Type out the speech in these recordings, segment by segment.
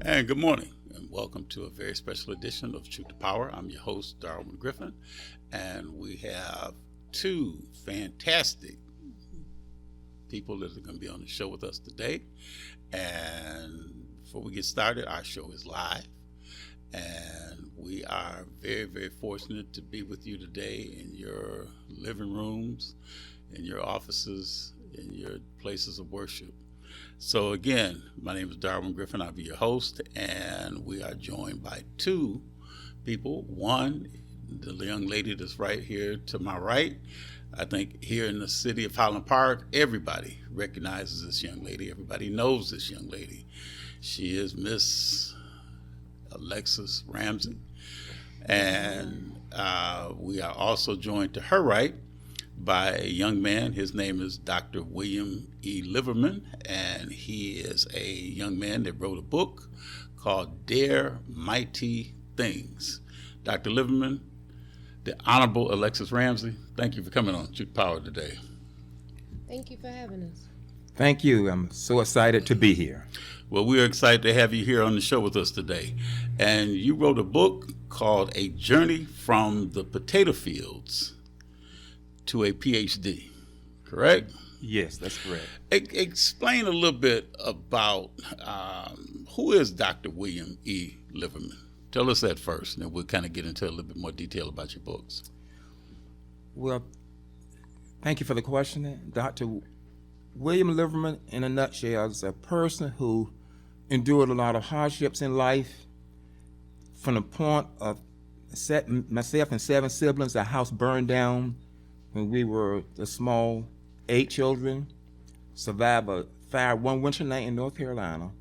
And good morning, and welcome to a very special edition of Truth to Power. I'm your host, Darwin Griffin, and we have two fantastic people that are going to be on the show with us today. And before we get started, our show is live, and we are very, very fortunate to be with you today in your living rooms, in your offices, in your places of worship. So again, my name is Darwin Griffin. I'll be your host, and we are joined by two people. One, the young lady that's right here to my right. I think here in the city of Highland Park, everybody recognizes this young lady. Everybody knows this young lady. She is Miss Alexis Ramsey. And we are also joined to her right by a young man. His name is Dr. William E. Liverman, and he is a young man that wrote a book called Dare Mighty Things. Dr. Liverman, the Honorable Alexis Ramsey, thank you for coming on Truth Power today. Thank you for having us. Thank you. I'm so excited to be here. Well, we're excited to have you here on the show with us today. And you wrote a book called A Journey from the Potato Fields to a PhD, correct? Yes, that's correct. Explain a little bit about who is Dr. William E. Liverman. Tell us that first, and then we'll kind of get into a little bit more detail about your books. Well, thank you for the question. Dr. William Liverman, in a nutshell, is a person who endured a lot of hardships in life from the point of myself and 7 siblings. Our house burned down when we were the small 8 children, survived a fire one winter night in North Carolina,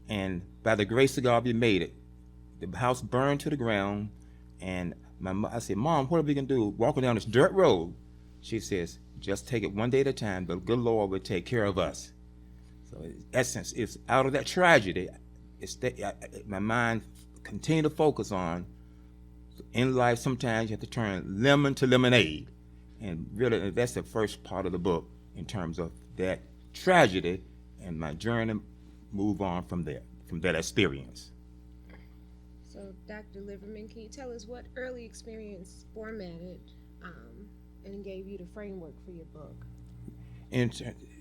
and by the grace of God, we made it. The house burned to the ground, and I said, "Mom, what are we gonna do? Walking down this dirt road?" She says, "Just take it one day at a time. The good Lord will take care of us." So, in essence, it's out of that tragedy. My mind continued to focus on in life. Sometimes you have to turn lemon to lemonade. And really, that's the first part of the book in terms of that tragedy and my journey move on from that experience. So, Dr. Liverman, can you tell us what early experience formatted and gave you the framework for your book?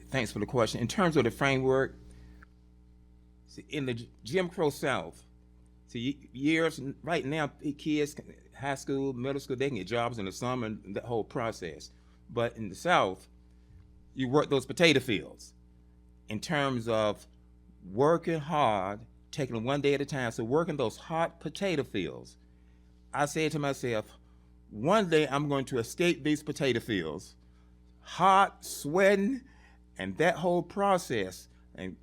Thanks for the question. In terms of the framework, in the Jim Crow South, years right now, kids, high school, middle school, they can get jobs in the summer and that whole process. But in the South, you work those potato fields in terms of working hard, taking it one day at a time. So working those hot potato fields, I said to myself, one day I'm going to escape these potato fields, hot, sweating, and that whole process. And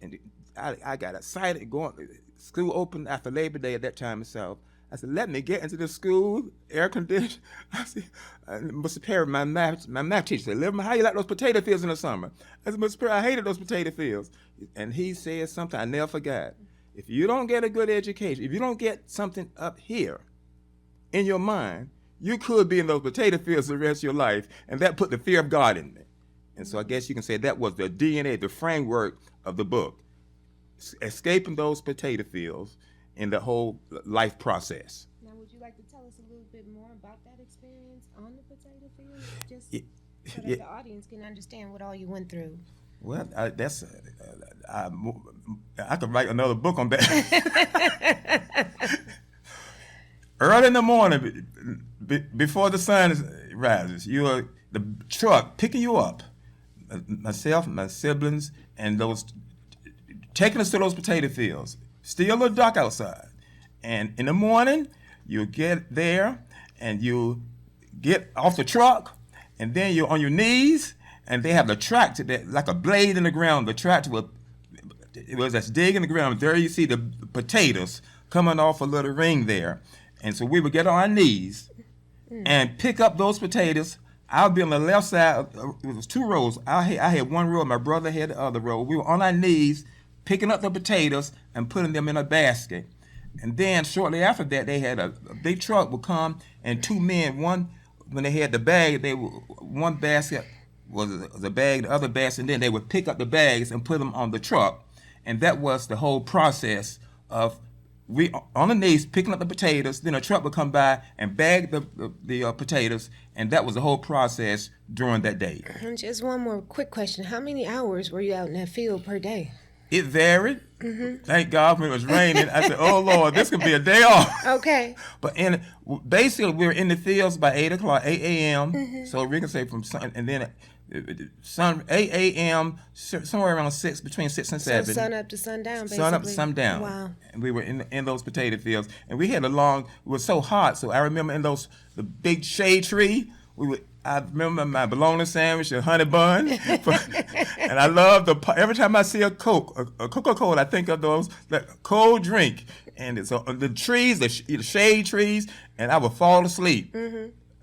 I got excited going. School opened after Labor Day at that time itself. I said, "Let me get into the school, air conditioned." I said, Mr. Perry, my math teacher said, "Liverman, how you like those potato fields in the summer?" I said, "Mr. Perry, I hated those potato fields." And he said something I never forgot. If you don't get a good education, if you don't get something up here in your mind, you could be in those potato fields the rest of your life. And that put the fear of God in me. And so I guess you can say that was the DNA, the framework of the book. Escaping those potato fields in the whole life process. Now, would you like to tell us a little bit more about that experience on the potato field, just so that the audience can understand what all you went through? Well, I could write another book on that. Early in the morning, before the sun rises, the truck picking you up, myself, my siblings, and those taking us to those potato fields. Still a little dark outside. And in the morning, you get there and you get off the truck, and then you're on your knees, and they have the tractor that like a blade in the ground. The tractor was that's digging the ground. There you see the potatoes coming off a little ring there. And so we would get on our knees and pick up those potatoes. I'll be on the left side. It was 2 rows. I had 1 row. My brother had the other row. We were on our knees picking up the potatoes and putting them in a basket. And then shortly after that, they had a big truck would come, and 2 men, one when they had the bag, one basket was the bag, the other basket, and then they would pick up the bags and put them on the truck. And that was the whole process of we on the knees picking up the potatoes. Then a truck would come by and bag the potatoes, and that was the whole process during that day. And just one more quick question: how many hours were you out in that field per day? It varied. Thank God when it was raining. I said, "Oh Lord, this could be a day off." Okay. But basically, we were in the fields by 8 a.m. So we can say from sun, and then 8 a.m. somewhere around 6, between 6 and 7. So sun up to sundown, basically. Sun up to sundown. Wow. And we were in those potato fields, and we had it was so hot. So I remember in the big shade tree, I remember my bologna sandwich and honey bun, and I love every time I see a Coca-Cola, I think of that cold drink, and it's the trees, the shade trees, and I would fall asleep.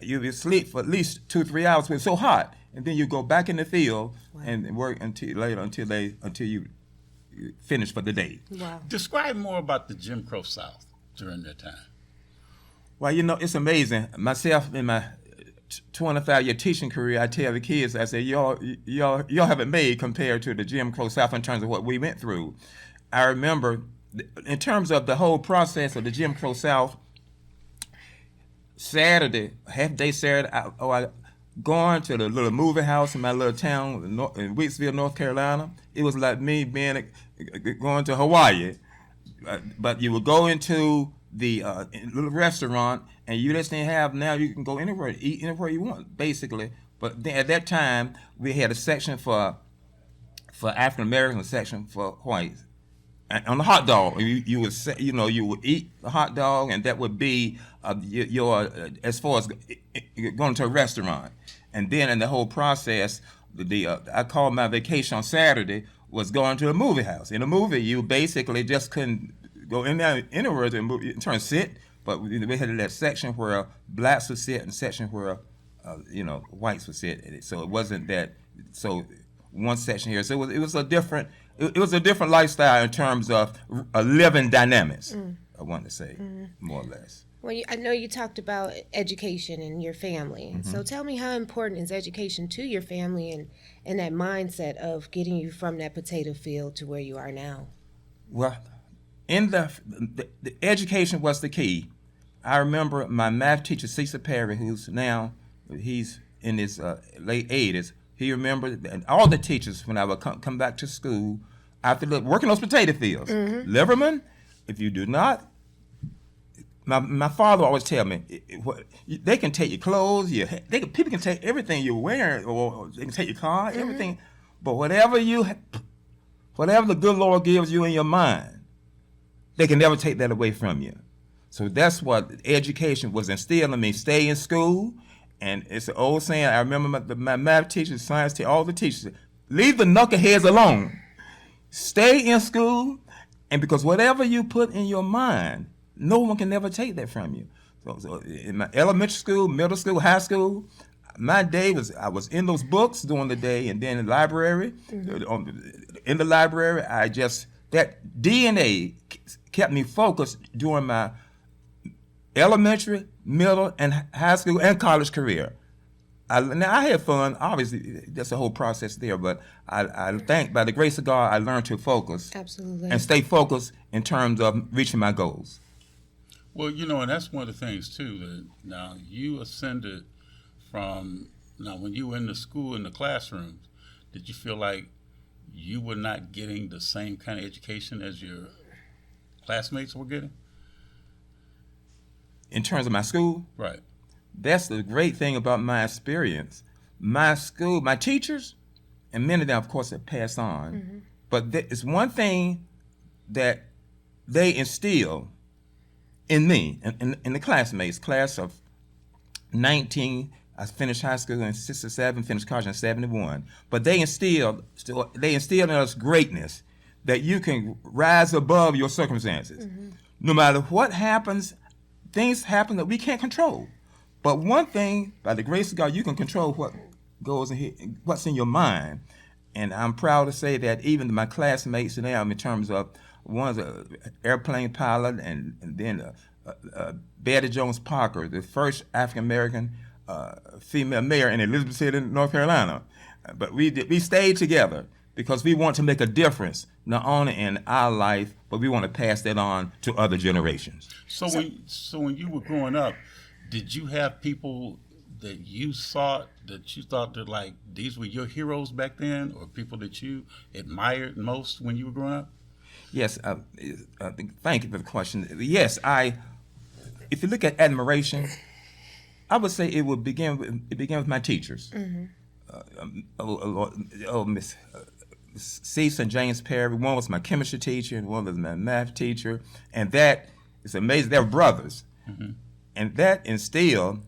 You would sleep for at least 2-3 hours. It's so hot, and then you go back in the field and work until you finish for the day. Wow. Describe more about the Jim Crow South during that time. Well, it's amazing. Myself in my 25-year teaching career, I tell the kids, I say, y'all have it made compared to the Jim Crow South in terms of what we went through. I remember, in terms of the whole process of the Jim Crow South, Saturday, half-day Saturday, I going to the little movie house in my little town in Wheatsville, North Carolina. It was like me going to Hawaii. But you would go into the little restaurant, and you just didn't have, now you can go anywhere, eat anywhere you want, basically. But then at that time, we had a section for African Americans, a section for whites. And on the hot dog, you would eat the hot dog, and that would be your as far as going to a restaurant. And then in the whole process, I called my vacation on Saturday was going to a movie house. In a movie, you basically just couldn't go in there anywhere in turn sit, but we had that section where blacks would sit and section where whites would sit. So it wasn't that. So one section here. So it was a different. It was a different lifestyle in terms of living dynamics. I want to say more or less. Well, I know you talked about education and your family. So tell me, how important is education to your family and that mindset of getting you from that potato field to where you are now? Well, in the education was the key. I remember my math teacher, Cecil Perry, he's in his late 80s. He remembered, and all the teachers, when I would come back to school after working those potato fields, Liverman, if you do not, my father always tell me, they can take your clothes, people can take everything you're wearing, or they can take your car, everything, but whatever the good Lord gives you in your mind, they can never take that away from you. So that's what education was instilled in me. Stay in school. And it's an old saying. I remember my math teachers, science teacher, all the teachers, leave the knuckleheads alone. Stay in school, and because whatever you put in your mind, no one can never take that from you. So in my elementary school, middle school, high school, my day I was in those books during the day, and then in the library. In the library, that DNA kept me focused during my elementary, middle, and high school and college career. Now I had fun. Obviously, that's the whole process there. But I think, by the grace of God, I learned to focus. Absolutely. And stay focused in terms of reaching my goals. Well, and that's one of the things too. That now you ascended from. Now, when you were in the school, in the classrooms, did you feel like you were not getting the same kind of education as your classmates were getting? In terms of my school? Right. That's the great thing about my experience. My school, my teachers, and many of them, of course, have passed on. But it's one thing that they instill in me, in the classmates, class of 19. I finished high school in 67, finished college in 71. But they instilled in us greatness, that you can rise above your circumstances. No matter what happens, things happen that we can't control. But one thing, by the grace of God, you can control what goes in what's in your mind. And I'm proud to say that even my classmates now, in terms of one's an airplane pilot, and then Betty Jones Parker, the first African-American female mayor in Elizabeth City, North Carolina. But we stayed together. because we want to make a difference not only in our life, but we want to pass that on to other generations. So when you were growing up, did you have people that you thought that like these were your heroes back then, or people that you admired most when you were growing up? Yes, thank you for the question. Yes, if you look at admiration, I would say it began with my teachers. Miss C. St. James Perry. One was my chemistry teacher, and one was my math teacher, and that is amazing. They're brothers, and that instilled.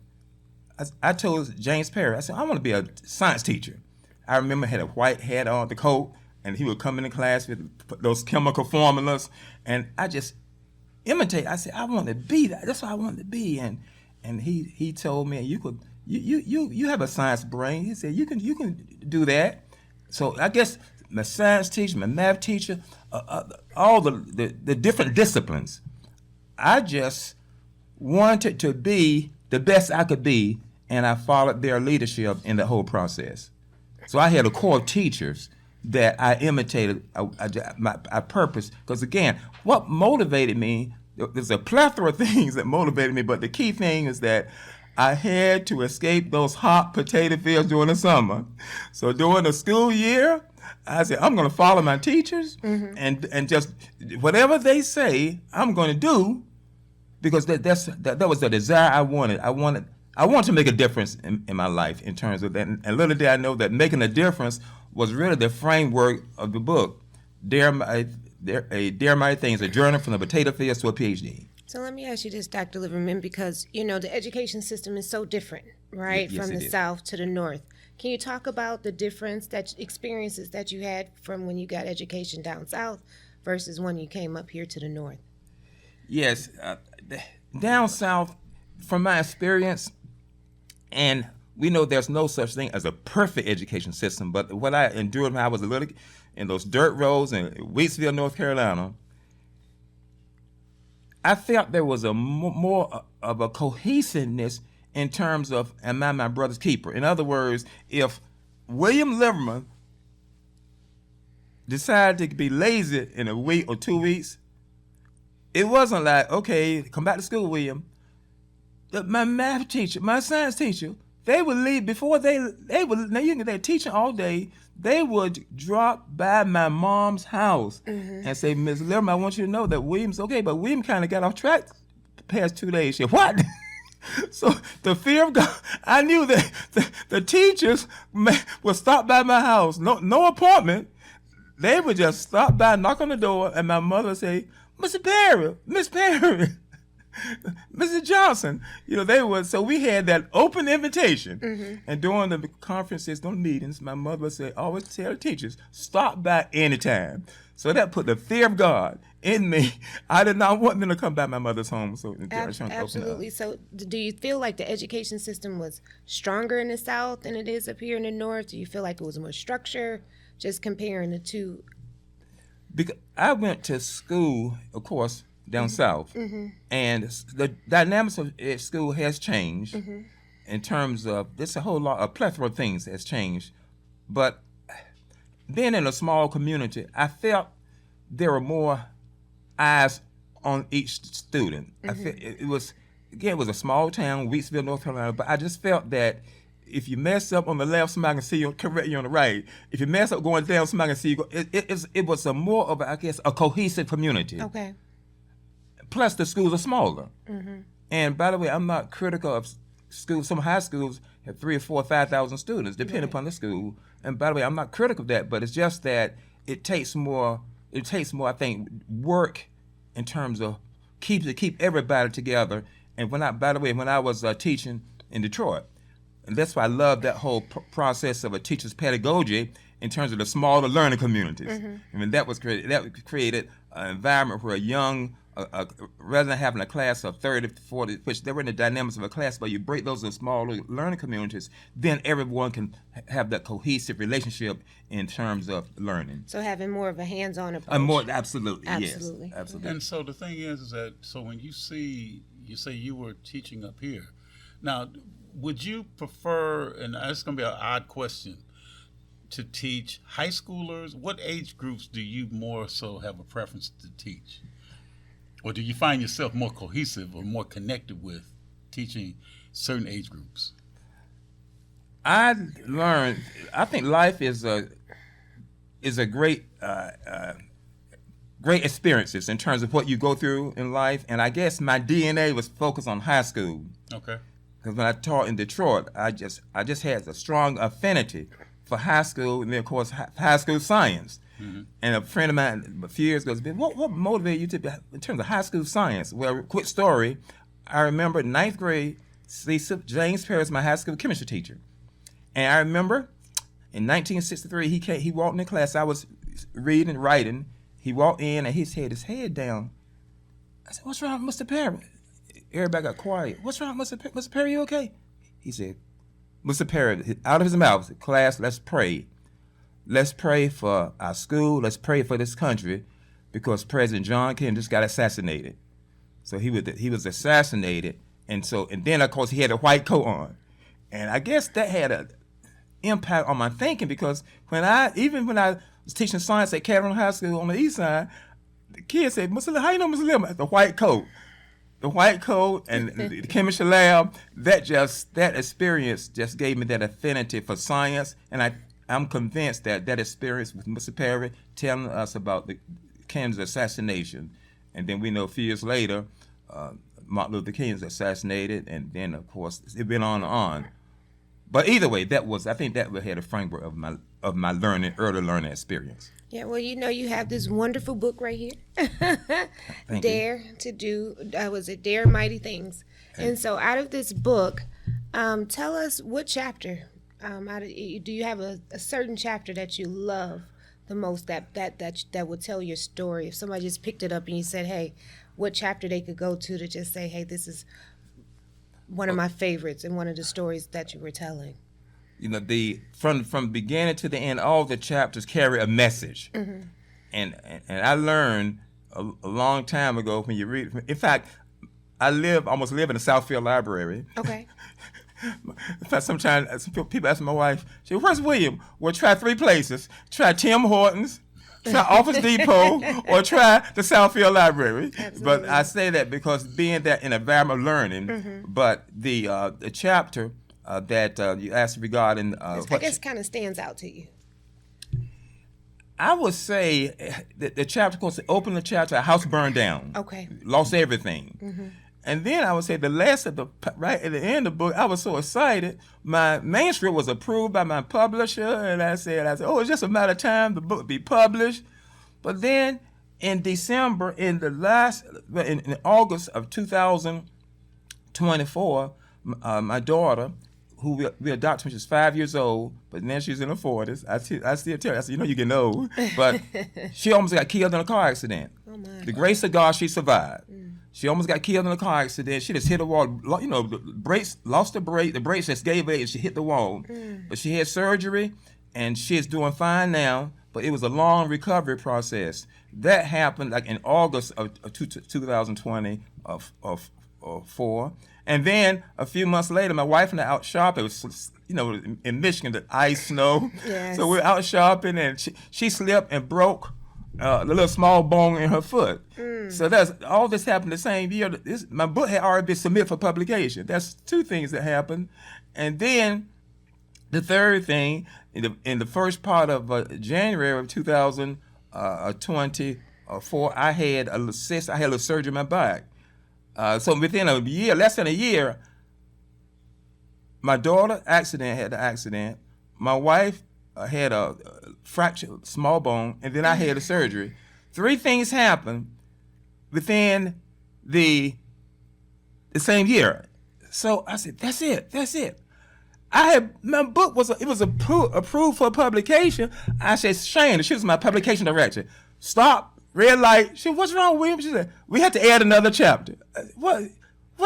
I told James Perry, I said, I want to be a science teacher. I remember I had a white hat on, the coat, and he would come into class with those chemical formulas, and I just imitate. I said, I want to be that. That's what I wanted to be, and he told me, you have a science brain. He said, you can do that. So I guess my science teacher, my math teacher, all the different disciplines, I just wanted to be the best I could be, and I followed their leadership in the whole process. So I had a core of teachers that I imitated. I purpose, because again, what motivated me, there's a plethora of things that motivated me, but the key thing is that I had to escape those hot potato fields during the summer. So during the school year, I said, I'm going to follow my teachers and just whatever they say, I'm going to do, because that was the desire I wanted. I wanted to make a difference in my life in terms of that. And little did I know that making a difference was really the framework of the book. Dare Mighty Things, a journey from the potato fields to a PhD. So let me ask you this, Dr. Liverman, because, the education system is so different, right, Yes, from it the is. South to the North. Can you talk about the experiences that you had from when you got education down South versus when you came up here to the North? Yes, down South, from my experience, and we know there's no such thing as a perfect education system, but what I endured when I was a little in those dirt roads in Wheatsville, North Carolina, I felt there was a more of a cohesiveness in terms of, am I my brother's keeper? In other words, if William Liverman decided to be lazy in a week or 2 weeks, it wasn't like, okay, come back to school, William. My math teacher, my science teacher, they would leave before they're teaching all day. They would drop by my mom's house and say, Miss Liverman, I want you to know that William's okay, but William kind of got off track the past 2 days. She said, what? So the fear of God, I knew that the teachers would stop by my house, no appointment. They would just stop by, knock on the door, and my mother would say, Mr. Perry, Miss Perry, Mrs. Johnson. They would. So we had that open invitation. And during the conferences, during meetings, my mother would say, always tell the teachers, stop by anytime. So that put the fear of God in me. I did not want them to come by my mother's home. So Absolutely. So do you feel like the education system was stronger in the South than it is up here in the North? Do you feel like it was more structure? Just comparing the two. Because I went to school, of course, down south, and the dynamics of school has changed in terms of, there's a plethora of things has changed. But being in a small community, I felt there were more eyes on each student. I felt it was a small town, Wheatsville, North Carolina, but I just felt that if you mess up on the left, somebody can see you, correct you on the right. If you mess up going down, somebody can see you. It was a more of a cohesive community. Okay. Plus, the schools are smaller. And by the way, I'm not critical of schools. Some high schools have 3,000 or 4,000 or 5,000 students, depending upon the school. And by the way, I'm not critical of that, but it's just that it takes more, I think, work in terms of keep everybody together. And when I was teaching in Detroit, and that's why I love that whole process of a teacher's pedagogy in terms of the smaller learning communities. I mean, that created an environment where a young, rather than having a class of 30, 40, which they were in the dynamics of a class, but you break those in smaller learning communities, then everyone can have that cohesive relationship in terms of learning. So having more of a hands-on approach. Absolutely, yes. Absolutely. Absolutely. And so the thing is that, so when you say you were teaching up here, now, would you prefer, and it's going to be an odd question, to teach high schoolers? What age groups do you more so have a preference to teach? Or do you find yourself more cohesive or more connected with teaching certain age groups? I learned. I think life is a great great experiences in terms of what you go through in life. And I guess my DNA was focused on high school. Okay. Because when I taught in Detroit, I just had a strong affinity for high school, and then of course high school science. Mm-hmm. And a friend of mine a few years ago said, "What motivated you to be in terms of high school science?" Well, quick story. I remember in ninth grade, James Paris, my high school chemistry teacher, and I remember in 1963 he walked in the class. I was reading and writing. He walked in and he had his head down. I said, "What's wrong, Mr. Perry?" Everybody got quiet. "What's wrong, Mr. Perry? You okay?" He said, "Mr. Perry," out of his mouth, "Class, let's pray. Let's pray for our school. Let's pray for this country, because President John Kennedy just got assassinated." So he was assassinated, and then of course he had a white coat on, and I guess that had an impact on my thinking, because when I was teaching science at Catalina High School on the east side, the kids said, "Mr. Lim, how you know Mr. Lim?" The white coat and the chemistry lab, that experience just gave me that affinity for science, and I'm convinced that experience with Mr. Perry telling us about the Kennedy's assassination, and then we know a few years later, Martin Luther King was assassinated, and then of course it went on and on. But either way, I think that had a framework of my early learning experience. Yeah, well, you have this wonderful book right here. Dare to Do, was it Dare Mighty Things? Okay. And so out of this book, tell us what chapter, do you have a certain chapter that you love the most, that would tell your story? If somebody just picked it up and you said, hey, what chapter they could go to just say, hey, this is one of my favorites and one of the stories that you were telling. From beginning to the end, all the chapters carry a message. Mm-hmm. And I learned a long time ago when you read. In fact, I almost live in the Southfield Library. Okay. In fact, sometimes people ask my wife, she said, "Where's William?" Well, try 3 places. Try Tim Hortons, try Office Depot, or try the Southfield Library. Absolutely. But I say that because being that in environment learning, mm-hmm. but the chapter that you asked regarding I guess kind of stands out to you. I would say that the chapter, of course, open the chapter, a house burned down. Okay. Lost everything. Mm-hmm. And then I would say right at the end of the book, I was so excited. My manuscript was approved by my publisher, and I said, "Oh, it's just a matter of time the book be published." But then in December, in August of 2024, my daughter, who we adopted when she was 5 years old, but now she's in her 40s. I still tell her, I said, "You getting old." But she almost got killed in a car accident. Oh my. The grace of God, she survived. Mm. She almost got killed in a car accident. She just hit a wall. The brakes, lost the brake. The brakes just gave way and she hit the wall. Mm. But she had surgery, and she is doing fine now. But it was a long recovery process. That happened like in August of 2024. And then a few months later, my wife and I out shopping. It was, in Michigan, the ice, snow. Yes. So we're out shopping, and she slipped and broke the little small bone in her foot. Mm. So all this happened the same year. My book had already been submitted for publication. That's 2 things that happened. And then the third thing, in the first part of January of 2024, I had a little cyst. I had a little surgery in my back. So within a year, less than a year, my daughter had an accident. My wife had a fractured small bone, and then I had a surgery. 3 things happened within the same year. So I said, "That's it. My book was approved for publication." I said, "Shane," she was my publication director. "Stop. Red light." She said, "What's wrong, William?" She said, "We have to add another chapter." What do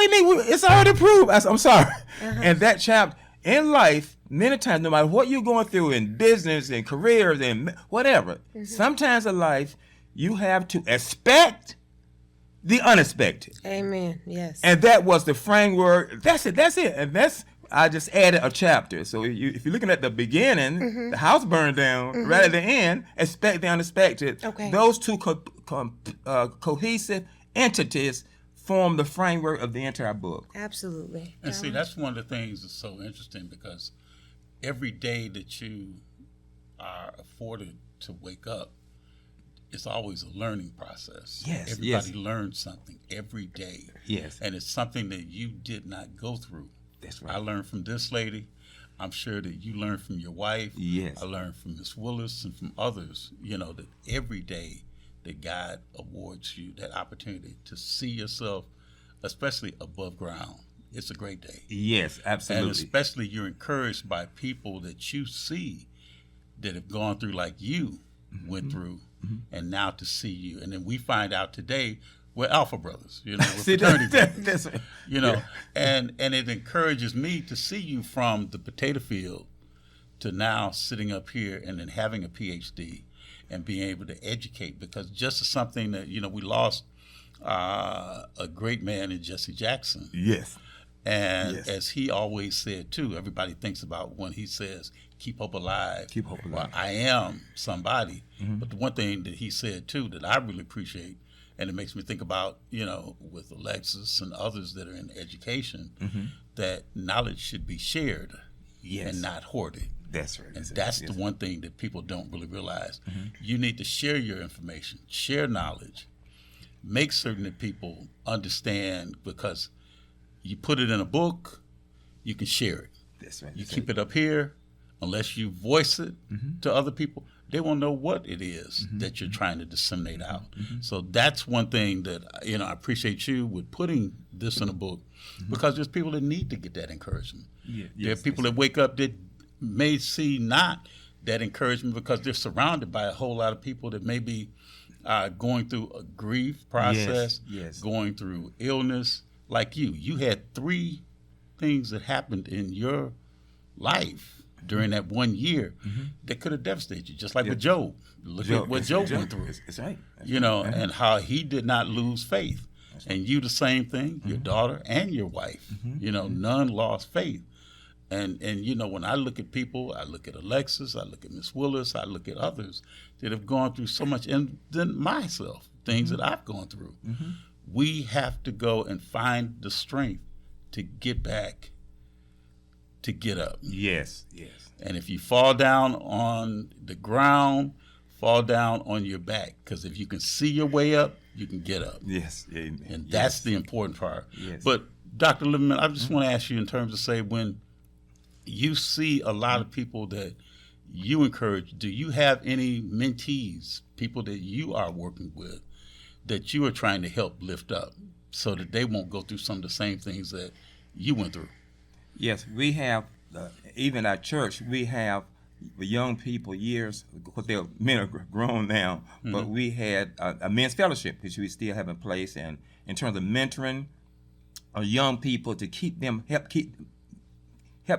you mean? It's already approved. I said, "I'm sorry." Uh-huh. And that chapter, in life, many times, no matter what you're going through in business and careers and whatever, mm-hmm. sometimes in life, you have to expect the unexpected. Amen. Yes. And that was the framework. That's it. And I just added a chapter. So if you're looking at the beginning, the house burned down. Right at the end, expect the unexpected. Okay. Those two cohesive entities form the framework of the entire book. Absolutely. And see, that's one of the things that's so interesting, because every day that you are afforded to wake up, it's always a learning process. Yes, Everybody learns something every day. Yes. And it's something that you did not go through. That's right. I learned from this lady. I'm sure that you learned from your wife. Yes. I learned from Miss Willis and from others, that every day that God awards you that opportunity to see yourself, especially above ground. It's a great day. Yes, absolutely. And especially you're encouraged by people that you see that have gone through like you went through, and now to see you. And then we find out today we're Alpha Brothers, we're fraternity brothers, that's right. and it encourages me to see you from the potato field to now sitting up here and then having a PhD and being able to educate, because just as something that, we lost a great man in Jesse Jackson. Yes. And Yes. as he always said too, everybody thinks about when he says, keep hope alive. Keep hope alive. Well, I am somebody. But the one thing that he said too that I really appreciate, and it makes me think about, with Alexis and others that are in education, that knowledge should be shared Yes. and not hoarded. That's right. And that's the one thing that people don't really realize. You need to share your information, share knowledge, make certain that people understand, because you put it in a book, you can share it. That's right. You keep it up here, unless you voice it to other people, they won't know what it is that you're trying to disseminate out. So that's one thing that, I appreciate you with putting this in a book, because there's people that need to get that encouragement. Yeah, There are people that wake up that may see not that encouragement, because they're surrounded by a whole lot of people that may be going through a grief process, Yes. going through illness. Like you had 3 things that happened in your life during that 1 year that could have devastated you, just like with Job. Look at what Job went through. That's right. That's And how he did not lose faith. And you the same thing, your daughter and your wife. None lost faith. And when I look at people, I look at Alexis, I look at Miss Willis, I look at others that have gone through so much, and then myself, things that I've gone through. We have to go and find the strength to get back, to get up. Yes. And if you fall down on the ground, fall down on your back, because if you can see your way up, you can get up. Yes. And that's the important part. Yes. But Dr. Liverman, I just want to ask you, in terms of, say, when you see a lot of people that you encourage, do you have any mentees, people that you are working with, that you are trying to help lift up so that they won't go through some of the same things that you went through? Yes, we have, even at church, we have young people, years, because men are grown now, but we had a men's fellowship, which we still have in place, and in terms of mentoring young people to help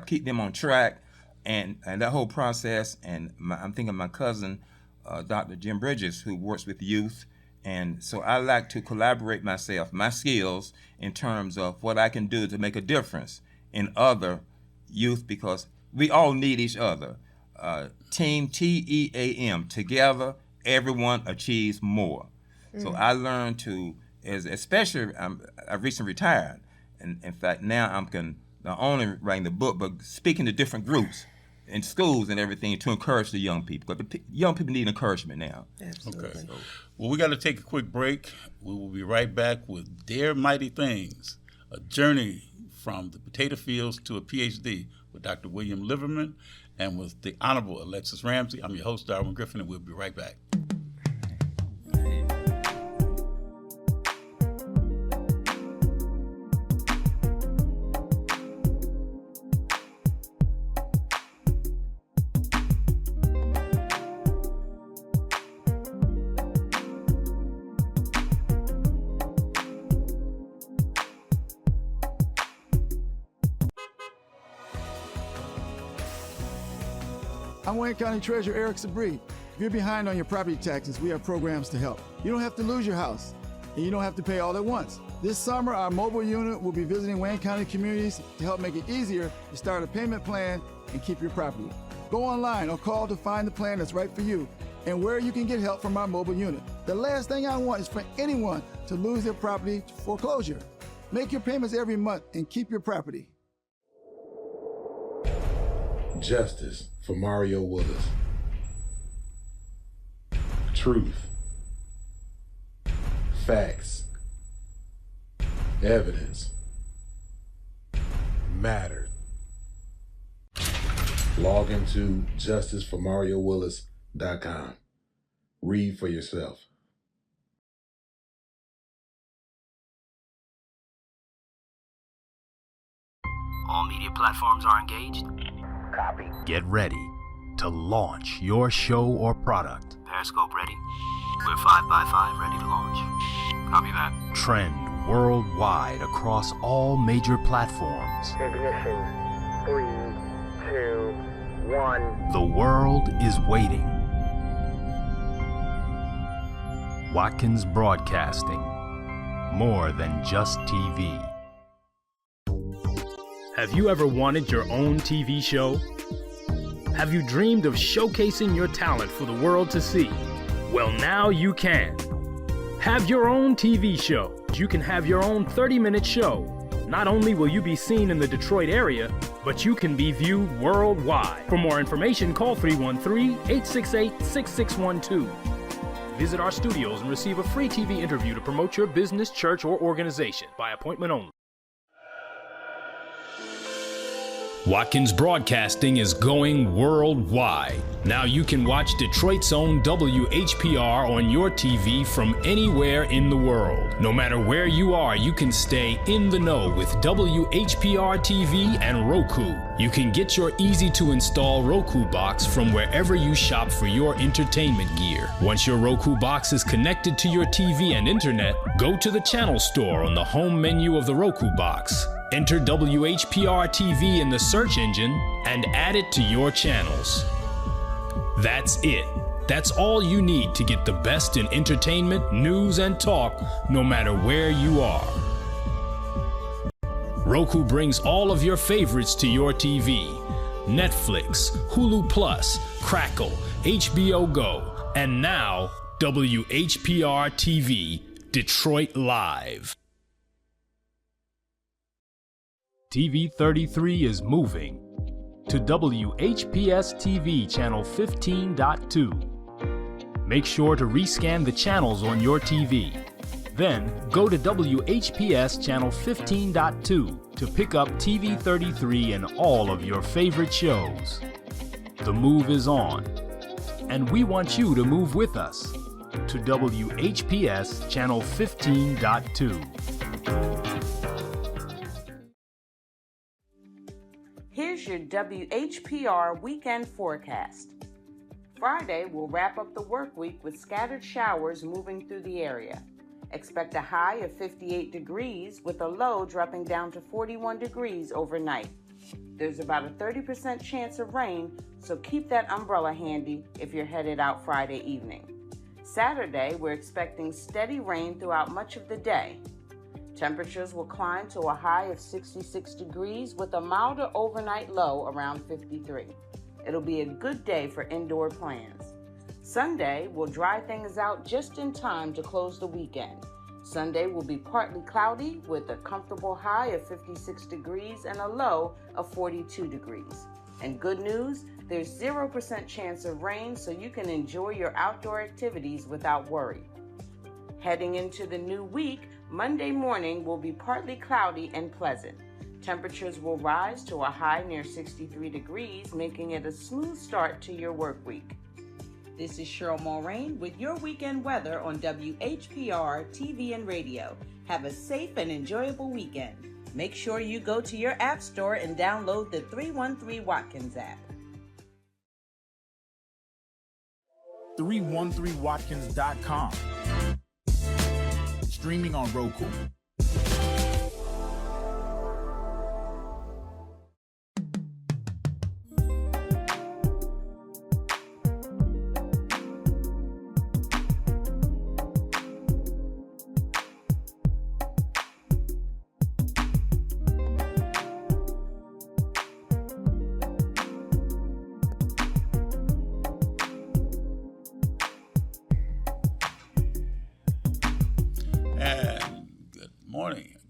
keep them on track, and that whole process. And I'm thinking of my cousin, Dr. Jim Bridges, who works with youth. And so I like to collaborate my skills in terms of what I can do to make a difference in other youth, because we all need each other. Team, TEAM, together, everyone achieves more. So I learned to, especially I've recently retired, and in fact now I'm not only writing the book, but speaking to different groups in schools and everything to encourage the young people, because the young people need encouragement now. Absolutely. Okay. Well, we got to take a quick break. We will be right back with Dare Mighty Things, a journey from the potato fields to a PhD with Dr. William Liverman and with the Honorable Alexis Ramsey. I'm your host, Darwin Griffin, and we'll be right back. I'm Wayne County Treasurer Eric Sabri. If you're behind on your property taxes, we have programs to help. You don't have to lose your house. and you don't have to pay all at once. This summer, our mobile unit will be visiting Wayne County communities to help make it easier to start a payment plan and keep your property. Go online or call to find the plan that's right for you and where you can get help from our mobile unit. The last thing I want is for anyone to lose their property to foreclosure. Make your payments every month and keep your property. Justice for Mario Willis. Truth. Facts. Evidence. Mattered. Log into justiceformariowillis.com. Read for yourself. All media platforms are engaged. Copy. Get ready to launch your show or product. Periscope ready. We're 5x5 ready to launch. Copy that. Trend worldwide across all major platforms. Ignition. 3, 2, 1. The world is waiting. Watkins Broadcasting. More than just TV. Have you ever wanted your own TV show? Have you dreamed of showcasing your talent for the world to see? Well, now you can. Have your own TV show. You can have your own 30-minute show. Not only will you be seen in the Detroit area, but you can be viewed worldwide. For more information, call 313-868-6612. Visit our studios and receive a free TV interview to promote your business, church, or organization by appointment only. Watkins Broadcasting is going worldwide. Now you can watch Detroit's own WHPR on your TV from anywhere in the world. No matter where you are, you can stay in the know with WHPR TV and Roku. You can get your easy-to-install Roku box from wherever you shop for your entertainment gear. Once your Roku box is connected to your TV and internet, go to the channel store on the home menu of the Roku box. Enter WHPR TV in the search engine and add it to your channels. That's it. That's all you need to get the best in entertainment, news, and talk, no matter where you are. Roku brings all of your favorites to your TV. Netflix, Hulu Plus, Crackle, HBO Go, and now WHPR TV, Detroit Live. TV 33 is moving to WHPS TV channel 15.2. Make sure to rescan the channels on your TV. Then go to WHPS channel 15.2 to pick up TV 33 and all of your favorite shows. The move is on, and we want you to move with us to WHPS channel 15.2. Here's your WHPR weekend forecast. Friday will wrap up the work week with scattered showers moving through the area. Expect a high of 58 degrees with a low dropping down to 41 degrees overnight. There's about a 30% chance of rain, so keep that umbrella handy if you're headed out Friday evening. Saturday, we're expecting steady rain throughout much of the day. Temperatures will climb to a high of 66 degrees with a milder overnight low around 53. It'll be a good day for indoor plans. Sunday will dry things out just in time to close the weekend. Sunday will be partly cloudy with a comfortable high of 56 degrees and a low of 42 degrees. And good news, there's 0% chance of rain, so you can enjoy your outdoor activities without worry. Heading into the new week, Monday morning will be partly cloudy and pleasant. Temperatures will rise to a high near 63 degrees, making it a smooth start to your work week. This is Cheryl Mulrain with your weekend weather on WHPR TV and radio. Have a safe and enjoyable weekend. Make sure you go to your app store and download the 313 Watkins app. 313watkins.com. Streaming on Roku.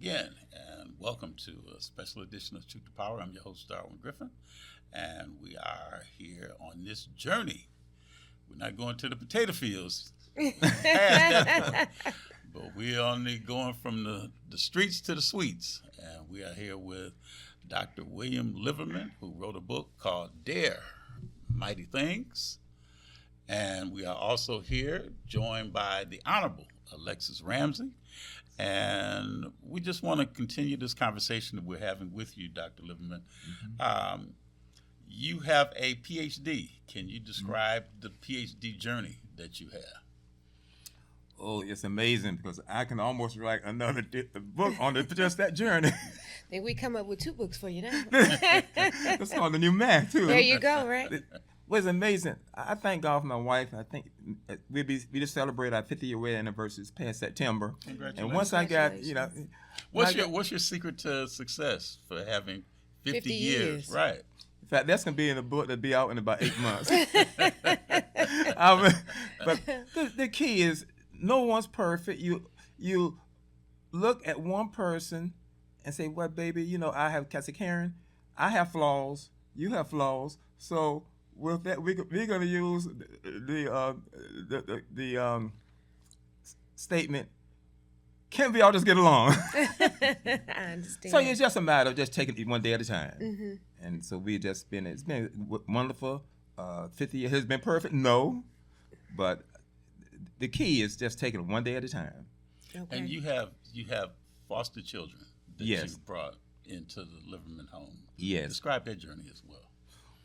again, and welcome to a special edition of Truth to Power. I'm your host, Darwin Griffin, and we are here on this journey. We're not going to the potato fields, but we're only going from the streets to the sweets. And we are here with Dr. William Liverman, who wrote a book called Dare, Mighty Things. And we are also here joined by the Honorable Alexis Ramsey. And we just want to continue this conversation that we're having with you, Dr. Liverman. Mm-hmm. You have a PhD. Can you describe the PhD journey that you have? Oh, it's amazing because I can almost write another book on just that journey. Then we come up with 2 books for you now. That's called the new math, too. There you go, right? It was amazing. I thank God for my wife. I think we just celebrated our 50-year wedding anniversary this past September. Congratulations. And once I got, what's your secret to success for having 50 years? Right. In fact, that's going to be in a book that'll be out in about 8 months. But the key is no one's perfect. You look at one person and say, well, baby, I have Karen, I have flaws, you have flaws. So with that, we're going to use the statement, can we all just get along? I understand. So it's just a matter of just taking it one day at a time. Mm-hmm. And so it's been wonderful. 50 years has been perfect? No. But the key is just taking it one day at a time. Okay. And you have foster children that yes. you brought into the Liverman home. Yes. Describe that journey as well.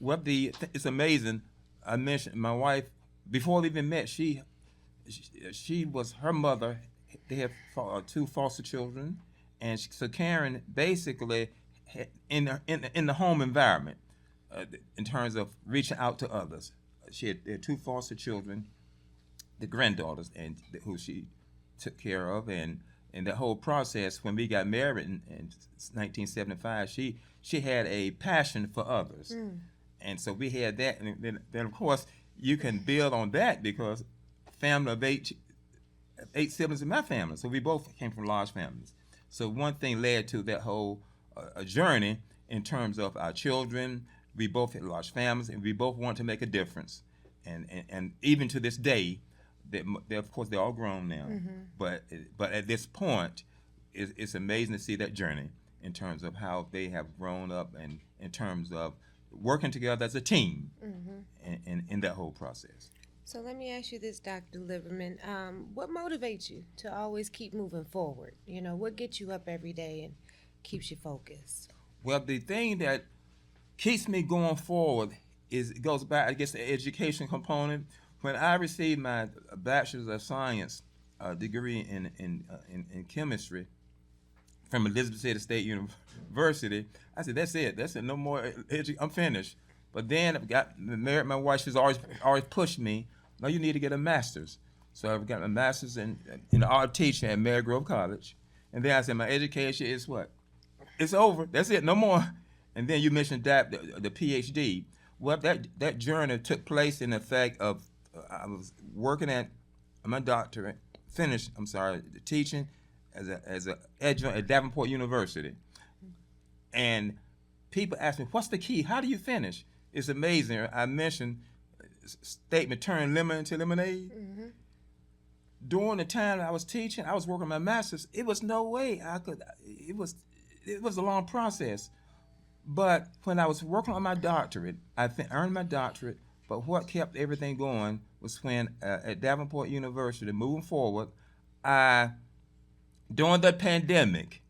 Well, it's amazing. I mentioned my wife, before we even met, she was, her mother, they had 2 foster children. And so Karen basically, in the home environment, in terms of reaching out to others, she had 2 foster children, the granddaughters, and who she took care of, and the whole process. When we got married in 1975, she had a passion for others, and so we had that. And then of course you can build on that because family of 8 siblings in my family, so we both came from large families. So one thing led to that whole journey in terms of our children. We both had large families, and we both wanted to make a difference. And even to this day, of course, they're all grown now. Mm-hmm. But at this point, it's amazing to see that journey in terms of how they have grown up and in terms of working together as a team in that whole process. So let me ask you this, Dr. Liverman. What motivates you to always keep moving forward? What gets you up every day and keeps you focused? Well, the thing that keeps me going forward goes back, I guess, the education component. When I received my Bachelor's of Science degree in chemistry from Elizabeth City State University, I said, that's it, no more I'm finished. But then I got married. My wife, she's always pushed me, no, you need to get a master's. So I've got my master's in art teaching at Mary Grove College. And then I said, my education is what? It's over, that's it, no more. And then you mentioned that, the PhD. Well, that journey took place in the fact of, I was working at my doctorate, teaching as an adjunct at Davenport University. And people ask me, what's the key? How do you finish? It's amazing. I mentioned statement, turn lemon into lemonade. Mm-hmm. During the time I was teaching, I was working my master's. It was no way I could, it was a long process. But when I was working on my doctorate, I earned my doctorate, but what kept everything going was when at Davenport University, moving forward, during the pandemic,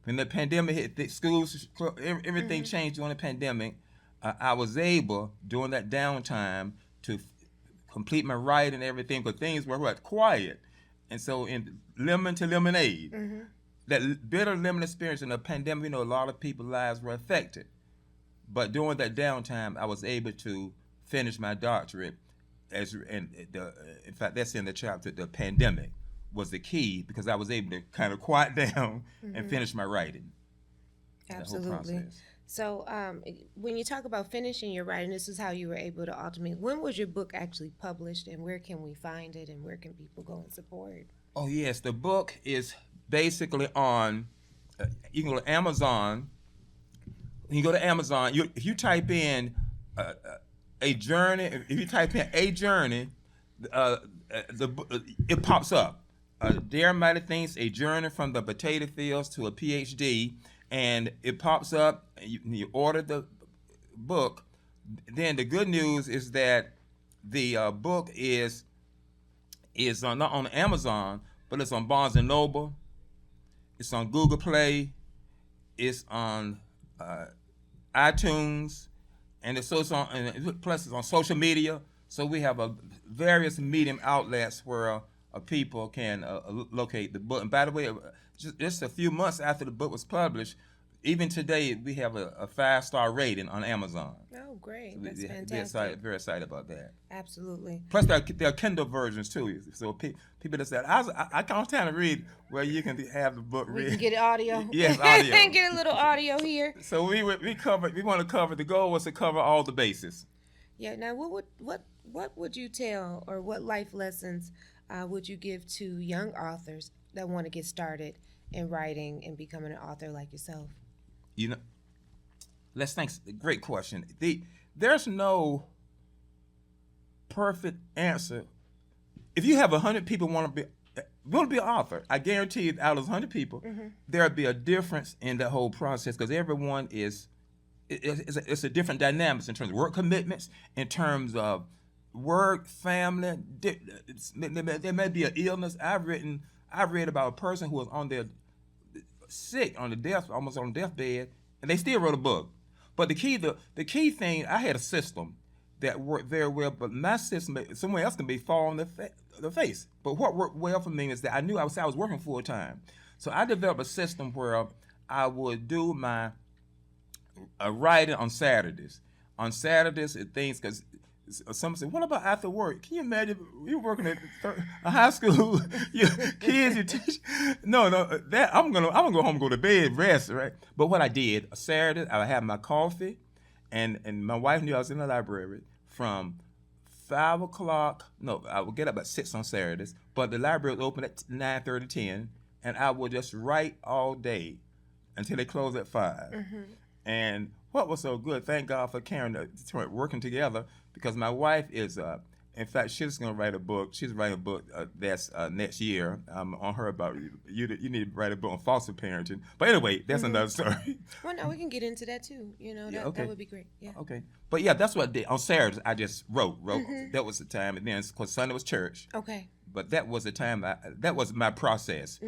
when the pandemic hit, the schools, everything changed during the pandemic, I was able, during that downtime, to complete my writing and everything, but things were quiet. And so in Lemon to Lemonade, that bitter lemon experience in the pandemic, a lot of people's lives were affected. But during that downtime, I was able to finish my doctorate. In fact, that's in the chapter, the pandemic was the key, because I was able to kind of quiet down and finish my writing. Absolutely. So when you talk about finishing your writing, this is how you were able to ultimately, when was your book actually published, and where can we find it, and where can people go and support? Oh, yes. The book is basically on you can go to Amazon. You go to Amazon. If you type in a journey, if you type in a journey, it pops up. Dare Mighty Things: A Journey from the Potato Fields to a PhD, and it pops up. You order the book. Then the good news is that the book is not on Amazon, but it's on Barnes and Noble. It's on Google Play. It's on iTunes, and it's also plus it's on social media. So we have various medium outlets where people can locate the book. And by the way, just a few months after the book was published, even today we have a 5-star rating on Amazon. Oh, great! So That's fantastic. Very excited about that. Absolutely. Plus, there are Kindle versions too. So people that said, I can't stand to read, where you can have the book read. We can get audio. Yes, audio. Get a little audio here. So we want to cover. The goal was to cover all the bases. Yeah. Now, what would you tell, or what life lessons would you give to young authors that want to get started in writing and becoming an author like yourself? You know, let's think. Great question. There's no perfect answer. If you have 100 people want to be an author, I guarantee you, out of 100 people, there'll be a difference in the whole process, because everyone it's a different dynamics in terms of work commitments, in terms of work, family. There may be an illness. I've read about a person who was on their sick, almost on the deathbed, and they still wrote a book. But the key thing, I had a system that worked very well, but my system, someone else can fall on the face. But what worked well for me is that I knew I was working full time. So I developed a system where I would do my writing on Saturdays. On Saturdays, things, because someone said, "What about after work?" Can you imagine you working at a high school, your kids, you teach? No, that I'm gonna go home, go to bed, rest, right? But what I did, a Saturday, I would have my coffee, and my wife knew I was in the library from 5 o'clock. No, I would get up at 6 on Saturdays, but the library was open at 9:30, 10, and I would just write all day until they closed at 5. And what was so good, thank God for Karen, working together, because my wife is, in fact, she's going to write a book. She's writing a book that's next year. I'm on her about, you need to write a book on foster parenting. But anyway, that's another story. Well, no, we can get into that too. That would be great. Yeah. Okay. But yeah, that's what I did. On Saturdays, I just wrote. That was the time. And then, of course, Sunday was church. Okay. But that was the time, that was my process.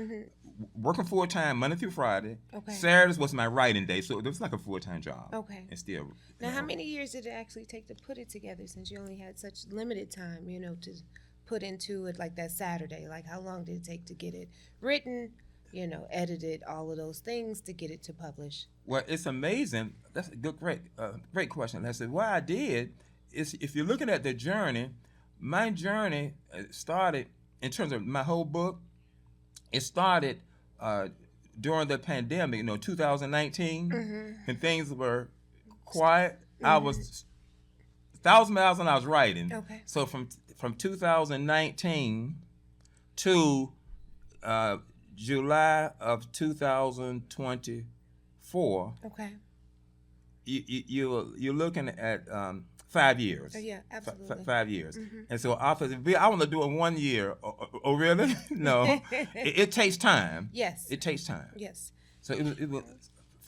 Working full-time Monday through Friday. Okay. Saturdays was my writing day, so it was like a full-time job. Okay. And still. Now, how many years did it actually take to put it together, since you only had such limited time, to put into it, like that Saturday? Like, how long did it take to get it written, edited, all of those things to get it to publish? Well, it's amazing. That's a great question. I said, what I did is, if you're looking at the journey, my journey started, in terms of my whole book, it started during the pandemic, 2019, and things were quiet. I was 1,000 miles and I was writing. Okay. So from 2019 to July of 2024. Okay. You're looking at 5 years. Oh, yeah, absolutely. 5 years. And so I want to do it 1 year. Oh, really? No. It takes time. Yes. It takes time. Yes. So it was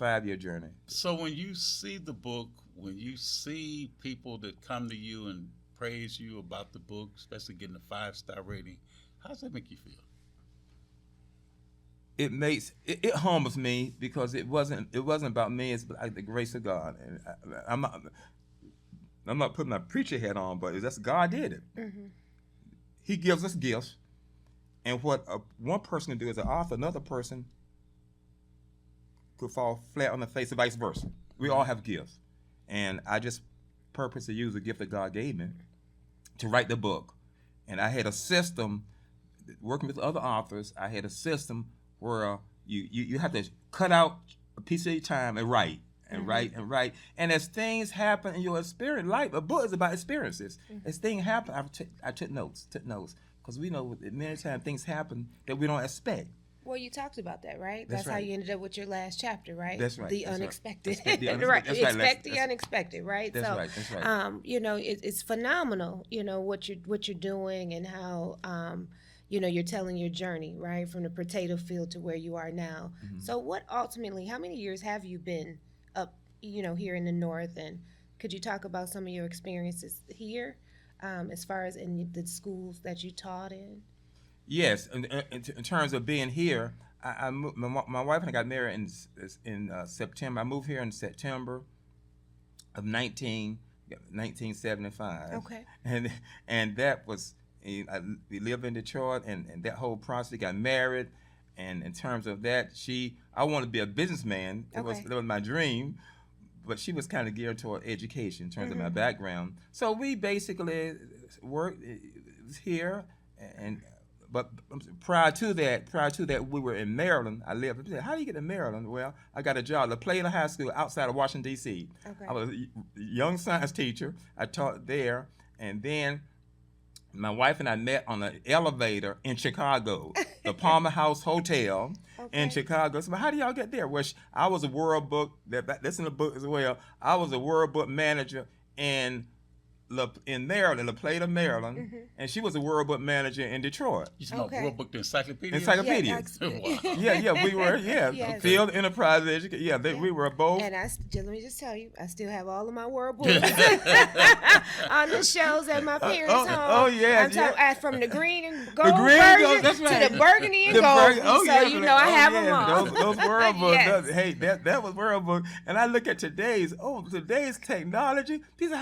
a 5-year journey. So when you see the book, when you see people that come to you and praise you about the book, especially getting a 5-star rating, how does that make you feel? It humbles me, because it wasn't about me. It's like the grace of God, and I'm not putting my preacher hat on, but that's God did it. He gives us gifts, and what one person can do as an author, another person could fall flat on the face, and vice versa. We all have gifts, and I just purpose to use the gift that God gave me to write the book. And I had a system, working with other authors. I had a system where you have to cut out a piece of your time and write. And write and write, and as things happen in your experience, life, a book is about experiences. As things happen, I took notes, because we know many times things happen that we don't expect. Well, you talked about that, right? That's That's how right. you ended up with your last chapter, right? That's right, The that's right. unexpected. Expect the Right. that's right. Expect the That's- unexpected, right? That's so, right, that's right. you know, it's phenomenal, you know, what you're doing and how, you know, you're telling your journey, right, from the potato field to where you are now. Mm-hmm. So, what ultimately, how many years have you been up, you know, here in the North? And could you talk about some of your experiences here, as far as in the schools that you taught in? Yes, in terms of being here, my wife and I got married in September. I moved here in September of 1975. Okay. And that was, we live in Detroit, and that whole process, got married, and in terms of that, I wanted to be a businessman. That was my dream, but she was kind of geared toward education in terms of my background. So we basically worked here, but prior to that, we were in Maryland. I lived. How do you get to Maryland? Well, I got a job at Plato High School outside of Washington, D.C. Okay. I was a young science teacher. I taught there, and then my wife and I met on an elevator in Chicago, the Palmer House Hotel in Chicago. So how do y'all get there? Well, I was a World Book, that's in the book as well. I was a World Book manager in Maryland, La Plata, Maryland, and she was a World Book manager in Detroit. You talking about World Book the Encyclopedia? Encyclopedia. Wow. Yeah, we were, Yes. Field Enterprise Education. We were both. And let me just tell you, I still have all of my World Books on the shelves at my parents' home. I'm talking from the green and gold version that's right. to the burgundy and gold. You know I have them all. Those World Books. Yes. That was World Book. And I look at today's technology. People,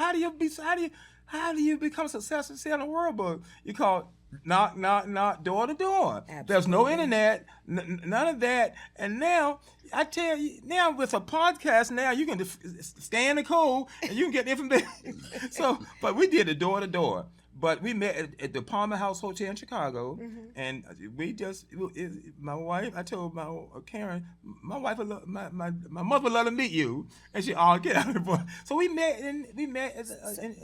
how do you become successful selling a World Book? You call knock, door to door. Absolutely. There's no internet, none of that. And now, I tell you, now with a podcast, now you can scan the code and you can get information. But we did it door to door. But we met at the Palmer House Hotel in Chicago, and we my wife, I told Karen, my wife, my mother would love to meet you, and she, get out of the boy. So we met at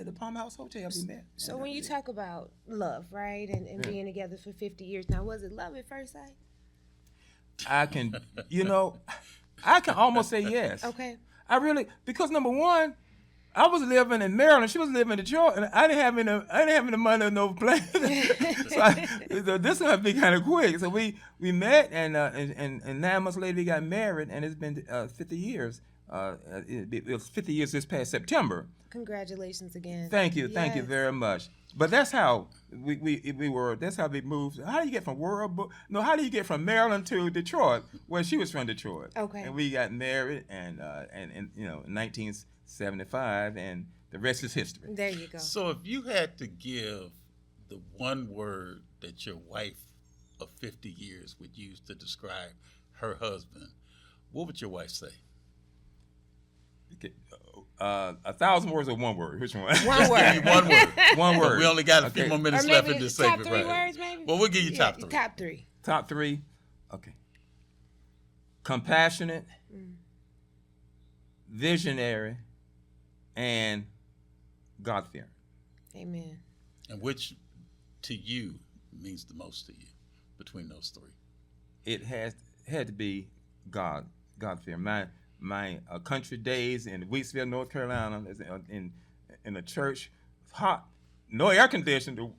the Palmer House Hotel. We met. So when you talk about love, right, and being together for 50 years, now was it love at first sight? I can almost say yes. Okay. I really, because number one, I was living in Maryland. She was living in Detroit, and I didn't have any money or no place. So this is gonna be kind of quick. So we met, and 9 months later we got married, and it's been 50 years. It was 50 years this past September. Congratulations again. Thank you very much. But that's how we were. That's how we moved. How do you get from how do you get from Maryland to Detroit, where she was from Detroit? Okay. And we got married, and in 1975, and the rest is history. There you go. So if you had to give the one word that your wife of 50 years would use to describe her husband, what would your wife say? 1,000 words or one word? Which one? One word. One word. One word. We only got a few more minutes Or left maybe in this top segment, 3 right? words, maybe? Well, we'll give you top 3. Top 3. Top 3. Okay. Compassionate, visionary, and God-fearing. Amen. And which to you means the most to you between those 3? It had to be God-fearing. My country days in Weeksville, North Carolina, in a church, hot, no air conditioning.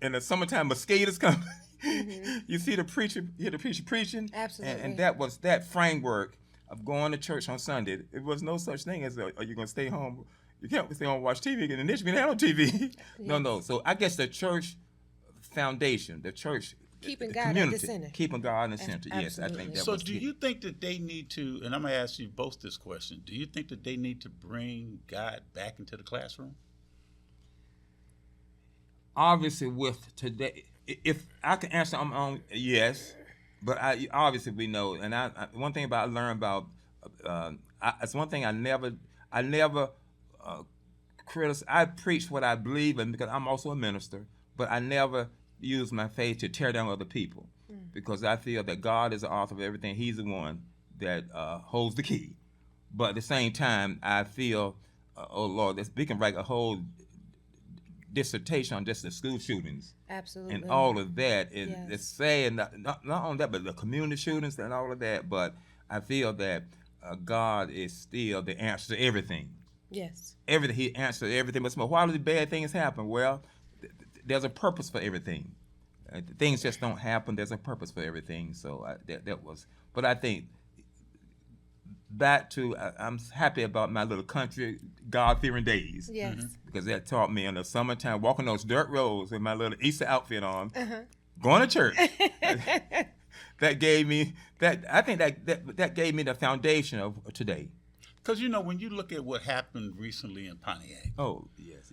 In the summertime, mosquitoes come. You see the preacher, you hear the preacher preaching. Absolutely. And that was that framework of going to church on Sunday. It was no such thing as, are you going to stay home? You can't stay home and watch TV. And initially, we didn't have no TV. No. So I guess the church foundation, the church, Keeping the God community, at the center. Keeping God in the center. Yes, I Absolutely. think that So was do you think that they need to, and I'm going to ask you both this question, do you think that they need to bring God back into the classroom? Obviously, with today, if I can answer on my own, yes. But obviously we know, and one thing I learned about, it's one thing I never criticize. I preach what I believe in because I'm also a minister, but I never use my faith to tear down other people because I feel that God is the author of everything. He's the one that holds the key. But at the same time, I feel, oh Lord, we can write a whole dissertation on just the school shootings Absolutely. and all of that. And Yes. it's sad, not only that, but the community shootings and all of that. But I feel that God is still the answer to everything. Yes. Everything, He answered everything. But why do the bad things happen? Well, there's a purpose for everything. Things just don't happen. There's a purpose for everything. So that was. But I think back to I'm happy about my little country God-fearing days. Yes. Because that taught me in the summertime walking those dirt roads with my little Easter outfit on, going to church. That gave me that. I think that gave me the foundation of today. Because, when you look at what happened recently in Pontiac, Oh, yes.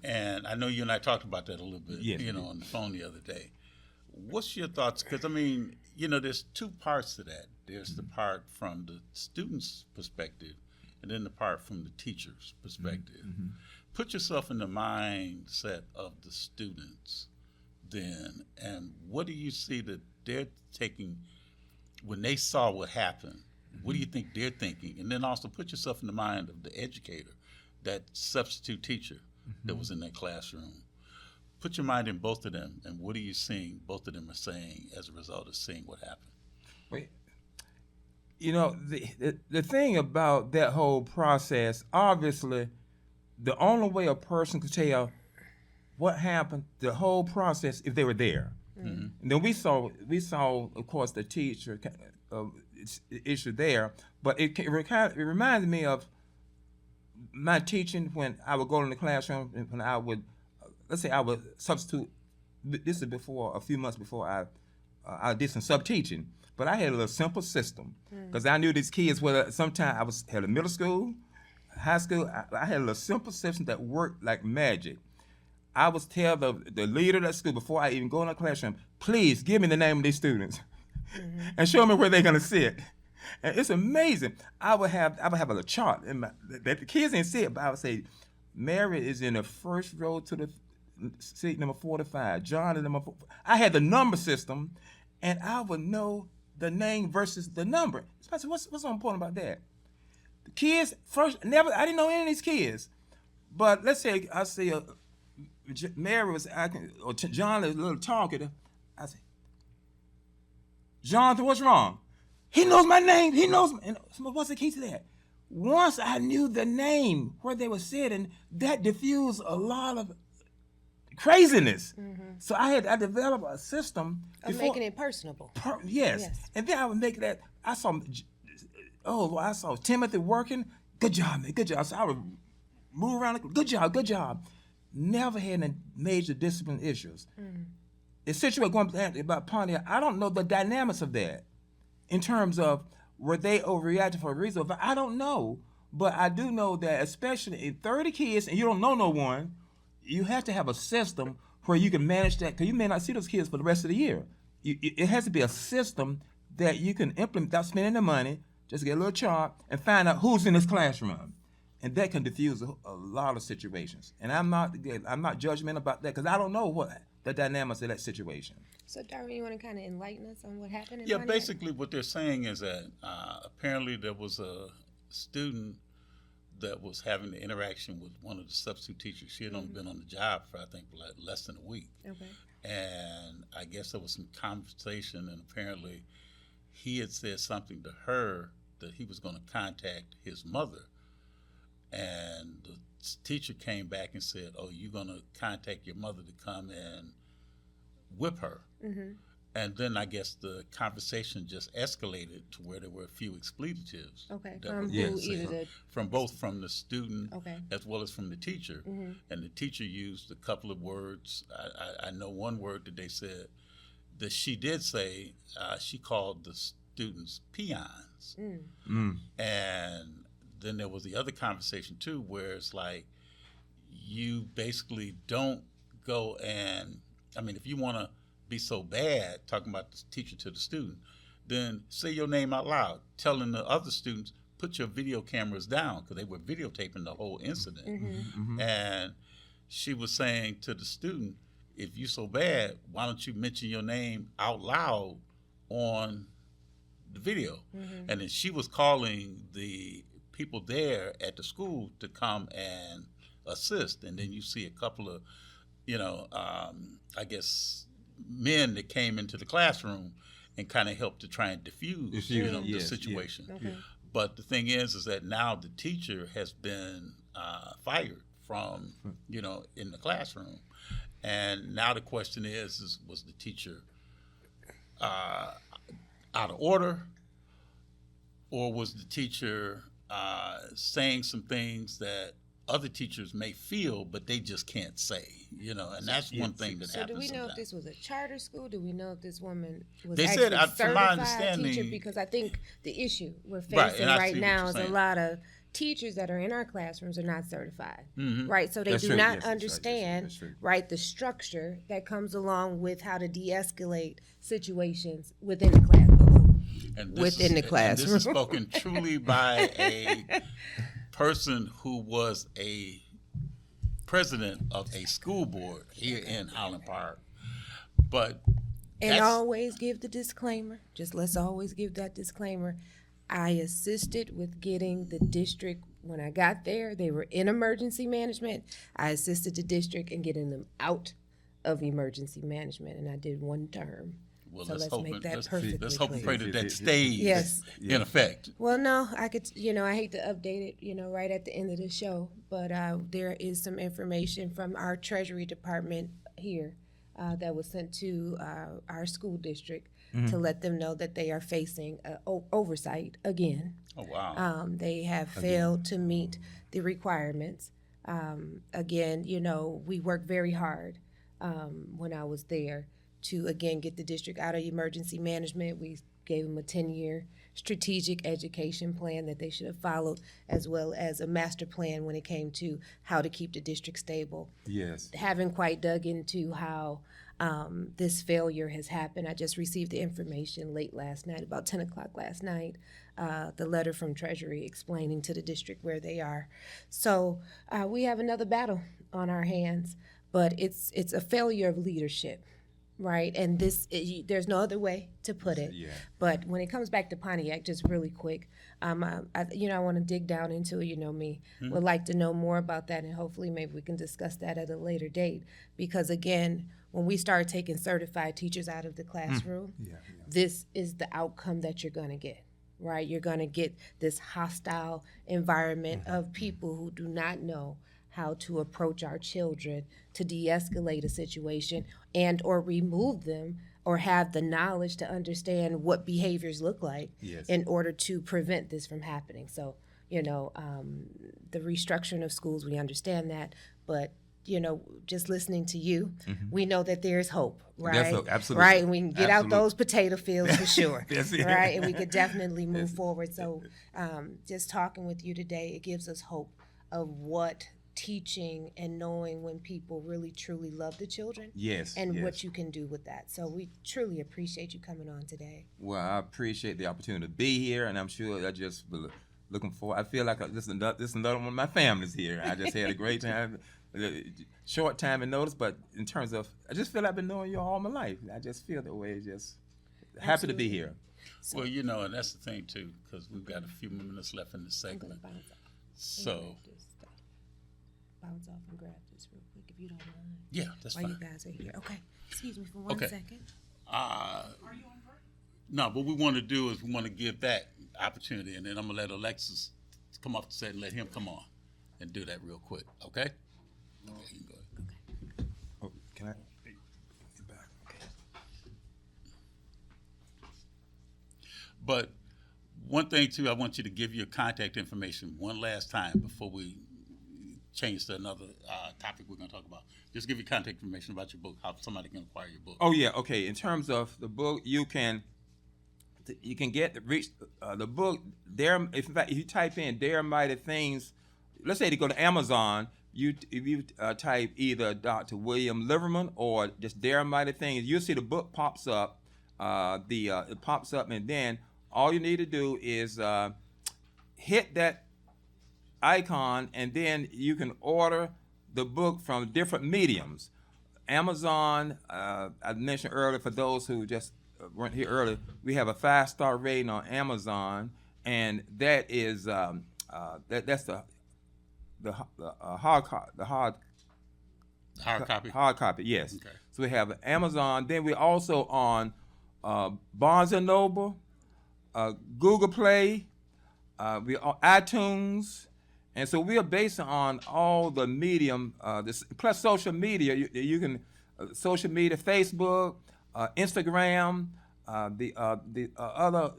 and I know you and I talked about that a little bit, Yes, we did. on the phone the other day. What's your thoughts? Because, there's two parts to that. There's the part from the student's perspective, and then the part from the teacher's perspective. Put yourself in the mindset of the students then, and what do you see that they're taking when they saw what happened? What do you think they're thinking? And then also put yourself in the mind of the educator, that substitute teacher that was in that classroom. Put your mind in both of them, and what are you seeing both of them are saying as a result of seeing what happened? Wait. The thing about that whole process, obviously, the only way a person could tell what happened, the whole process, if they were there. And then we saw, of course, the teacher issue there, but it reminded me of my teaching when I would go in the classroom and when I would, let's say I would substitute. This is a few months before I did some sub teaching, but I had a little simple system because I knew these kids. Whether sometimes had a middle school, high school, I had a little simple system that worked like magic. I would tell the leader of that school before I even go in the classroom, please give me the name of these students and show me where they're gonna sit. And it's amazing. I would have a little chart that the kids didn't see it, but I would say, Mary is in the first row to the seat number 45. John is number 4. I had the number system, and I would know the name versus the number. Especially, what's so important about that? The kids first I didn't know any of these kids, but let's say I see Mary was acting, or John is a little talkative. I say, Jonathan, what's wrong? He knows my name. He knows. And what's the key to that? Once I knew the name, where they were sitting, that diffused a lot of craziness. So I developed a system Of making it personable. Yes. And then I would make that. I saw Timothy working. Good job, man. Good job. So I would move around. Good job. Never had any major discipline issues. The situation going about Pontiac, I don't know the dynamics of that in terms of were they overreacting for a reason. I don't know, but I do know that especially in 30 kids and you don't know no one, you have to have a system where you can manage that because you may not see those kids for the rest of the year. It has to be a system that you can implement without spending the money, just get a little chart and find out who's in this classroom. And that can diffuse a lot of situations. And I'm not judgmental about that because I don't know what the dynamics of that situation. So, Darwin, you want to kind of enlighten us on what happened in Yeah, Pontiac? basically what they're saying is that apparently there was a student that was having the interaction with one of the substitute teachers. She had only been on the job for, I think, less than a week. Okay. And I guess there was some conversation, and apparently he had said something to her that he was going to contact his mother. And the teacher came back and said, oh, you're going to contact your mother to come and whip her. And then I guess the conversation just escalated to where there were a few expletives. Okay. that From were who? being Either said. From both from the student Okay. as well as from the teacher. And the teacher used a couple of words. I know one word that they said that she did say. She called the students peons. And then there was the other conversation too, where it's like you basically don't go and, I mean, if you want to be so bad, talking about the teacher to the student, then say your name out loud, telling the other students, put your video cameras down, because they were videotaping the whole incident. And she was saying to the student, if you so bad, why don't you mention your name out loud on the video? And then she was calling the people there at the school to come and assist, and then you see a couple of, I guess, men that came into the classroom and kind of helped to try and diffuse, the situation. Okay. But the thing is that now the teacher has been fired from, in the classroom, and now the question is was the teacher out of order, or was the teacher saying some things that other teachers may feel, but they just can't say, and that's one thing that So happens. do we know sometimes. if this was a charter school? Do we know if this woman was They actually said, a from my certified understanding- teacher? Because I think the issue we're Right, facing and I right see what now you're is a saying. lot of teachers that are in our classrooms are not certified, Mhm. right? So they That's do true, not yes, that's right, understand, that's true. right, the structure that comes along with how to de-escalate situations within the class. And within the and classroom. this is spoken truly by a person who was a president of a school board here in Highland Park. But And that's- always give the disclaimer. Let's always give that disclaimer. I assisted with getting the district, when I got there, they were in emergency management. I assisted the district in getting them out of emergency management, and I did one term. well, So let's let's hope make and- that let's, perfectly let's hope and pray clear. that stays Yes. in effect. Well, no, I could, I hate to update it, right at the end of the show, but there is some information from our Treasury Department here that was sent to our school district to let them know that they are facing oversight again. Oh, wow. They have failed to meet the requirements. Again, we worked very hard when I was there to, again, get the district out of emergency management. We gave them a 10-year strategic education plan that they should have followed, as well as a master plan when it came to how to keep the district stable. Yes. Haven't quite dug into how this failure has happened. I just received the information late last night, about 10 o'clock last night, the letter from Treasury explaining to the district where they are. So we have another battle on our hands, but it's a failure of leadership, right? And there's no other way to put it. Yeah. But when it comes back to Pontiac, just really quick, I want to dig down into it. Me, would like to know more about that, and hopefully maybe we can discuss that at a later date. Because again, when we start taking certified teachers out of the classroom, this is the outcome that you're going to get, right? You're going to get this hostile environment of people who do not know how to approach our children to de-escalate a situation and or remove them, or have the knowledge to understand what behaviors look like in order to prevent this from happening. So, the restructuring of schools, we understand that, but just listening to you, we know that there's hope, right? There's hope, absolutely. Right, and we can get out Absolutely. those potato fields for sure, That's it. right? And we could definitely move forward. So just talking with you today, it gives us hope of what teaching and knowing when people really truly love the children Yes. and yes. what you can do with that. So we truly appreciate you coming on today. Well, I appreciate the opportunity to be here, and I'm sure I just looking forward. I feel like this is another one of my families here. I just had a great time, short time in notice, but in terms of, I just feel I've been knowing you all my life. I just feel that way. Just happy to be here. Well, and that's the thing too, because we've got a few minutes left in the I'm gonna segment. bounce off. So, Bounce off and grab this real quick if you don't mind. yeah, that's While fine. you guys are here. Okay. Excuse me for one Okay. second. No, what we want to do is we want to give that opportunity, and then I'm gonna let Alexis come off the set and let him come on and do that real quick. Okay? Okay, you can go ahead. Oh, can I? But one thing too, I want you to give your contact information one last time before we change to another topic we're going to talk about. Just give your contact information about your book, how somebody can acquire your book. Oh yeah, okay. In terms of the book, you can reach the book. In fact, if you type in "Dare Mighty Things," let's say to go to Amazon, if you type either Dr. William Liverman or just "Dare Mighty Things," you'll see the book pops up. It pops up, and then all you need to do is hit that icon, and then you can order the book from different mediums. Amazon, I mentioned earlier, for those who just weren't here earlier, we have a 5-star rating on Amazon, and that is that's the the hard copy. Hard copy, yes. Okay. So we have Amazon. Then we're also on Barnes and Noble, Google Play, we are iTunes, and so we are based on all the medium, plus social media. You can social media, Facebook, Instagram, the other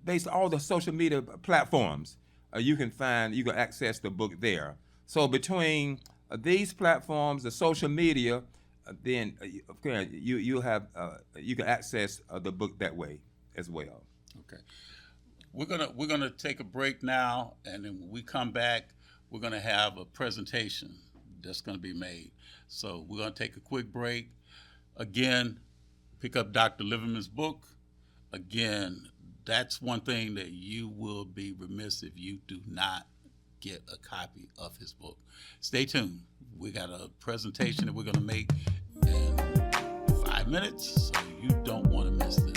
based on all the social media platforms. You can access the book there. So between these platforms, the social media, then you can access the book that way as well. Okay, we're gonna take a break now, and then when we come back, we're gonna have a presentation that's gonna be made. So we're gonna take a quick break. Again, pick up Dr. Liverman's book. Again, that's one thing that you will be remiss if you do not get a copy of his book. Stay tuned. We got a presentation that we're going to make in 5 minutes, so you don't want to miss this.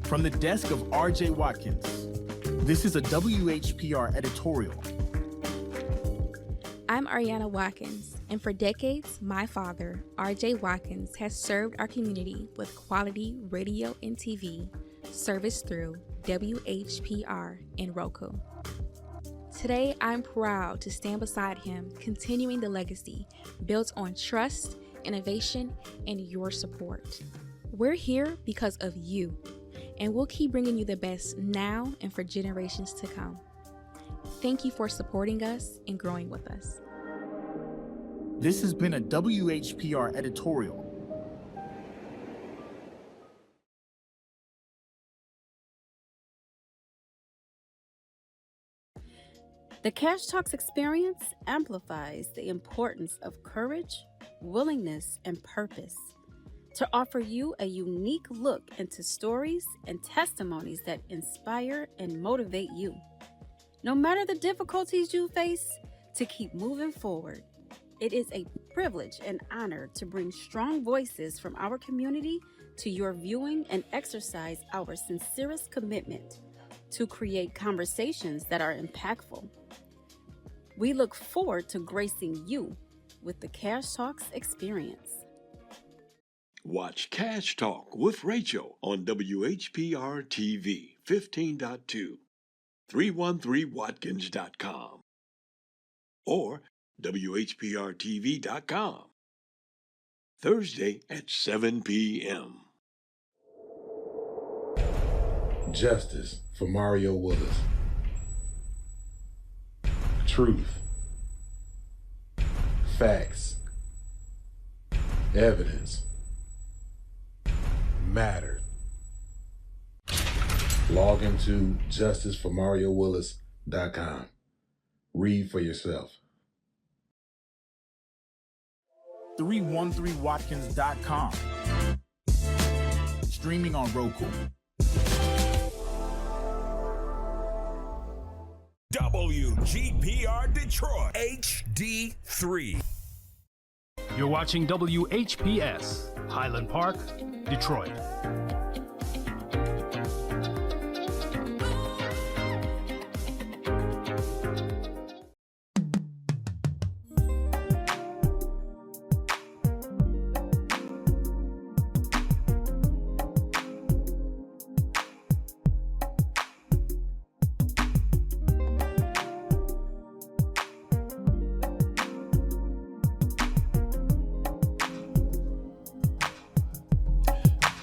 From the desk of R.J. Watkins, this is a WHPR editorial. I'm Ariana Watkins, and for decades, my father, R.J. Watkins, has served our community with quality radio and TV service through WHPR and Roku. Today, I'm proud to stand beside him, continuing the legacy built on trust, innovation, and your support. We're here because of you, and we'll keep bringing you the best now and for generations to come. Thank you for supporting us and growing with us. This has been a WHPR editorial. The Cash Talks experience amplifies the importance of courage, willingness, and purpose to offer you a unique look into stories and testimonies that inspire and motivate you. No matter the difficulties you face, to keep moving forward. It is a privilege and honor to bring strong voices from our community to your viewing and exercise our sincerest commitment to create conversations that are impactful. We look forward to gracing you with the Cash Talks experience. Watch Cash Talk with Rachel on WHPR TV 15.2, 313watkins.com, or WHPRTV.com, Thursday at 7 p.m. Justice for Mario Willis. Truth. Facts. Evidence. Mattered. Log into justiceformariowillis.com. Read for yourself. 313watkins.com. Streaming on Roku. WGPR Detroit HD3. You're watching WHPS, Highland Park, Detroit.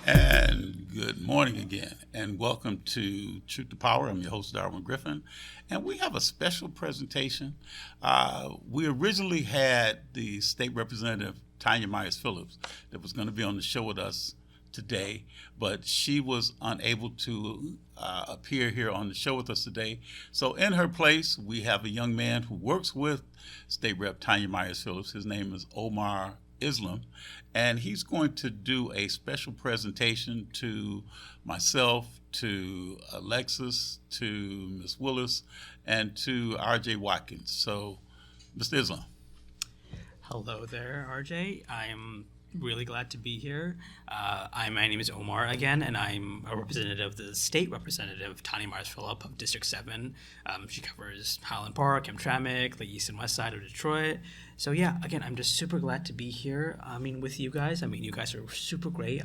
And good morning again, and welcome to Truth to Power. I'm your host, Darwin Griffin, and we have a special presentation. We originally had the State Representative Tanya Myers Phillips that was going to be on the show with us today, but she was unable to appear here on the show with us today. So in her place, we have a young man who works with State Rep Tanya Myers Phillips. His name is Omar Islam, and he's going to do a special presentation to myself, to Alexis, to Ms. Willis, and to RJ Watkins. So, Mr. Islam. Hello there, RJ. I am really glad to be here. My name is Omar again, and I'm a representative, the state representative, Tani Mars Phillip of District 7. She covers Highland Park, Hamtramck, the east and west side of Detroit. So yeah, again, I'm just super glad to be here. With you guys. You guys are super great.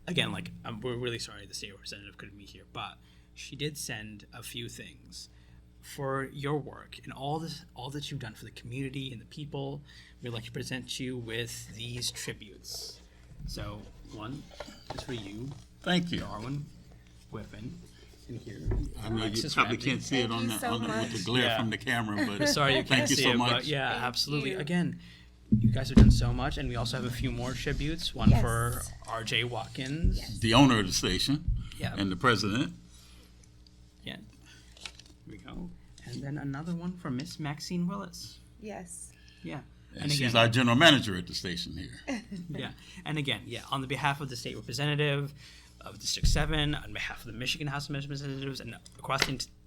Again, we're really sorry the state representative couldn't be here, but she did send a few things for your work and all that you've done for the community and the people. We'd like to present you with these tributes. So one is for you. Thank you, Darwin Griffin. And here, I know you probably can't see it with the glare from the camera, but sorry you can't see it, but yeah, absolutely. Again, you guys have done so much, and we also have a few more tributes. One for R.J. Watkins, the owner of the station, yeah, and the president. Yeah, here we go. And then another one for Miss Maxine Willis. Yes. Yeah. And she's our general manager at the station here. Yeah. And again, on the behalf of the state representative of District 7, on behalf of the Michigan House of Representatives, and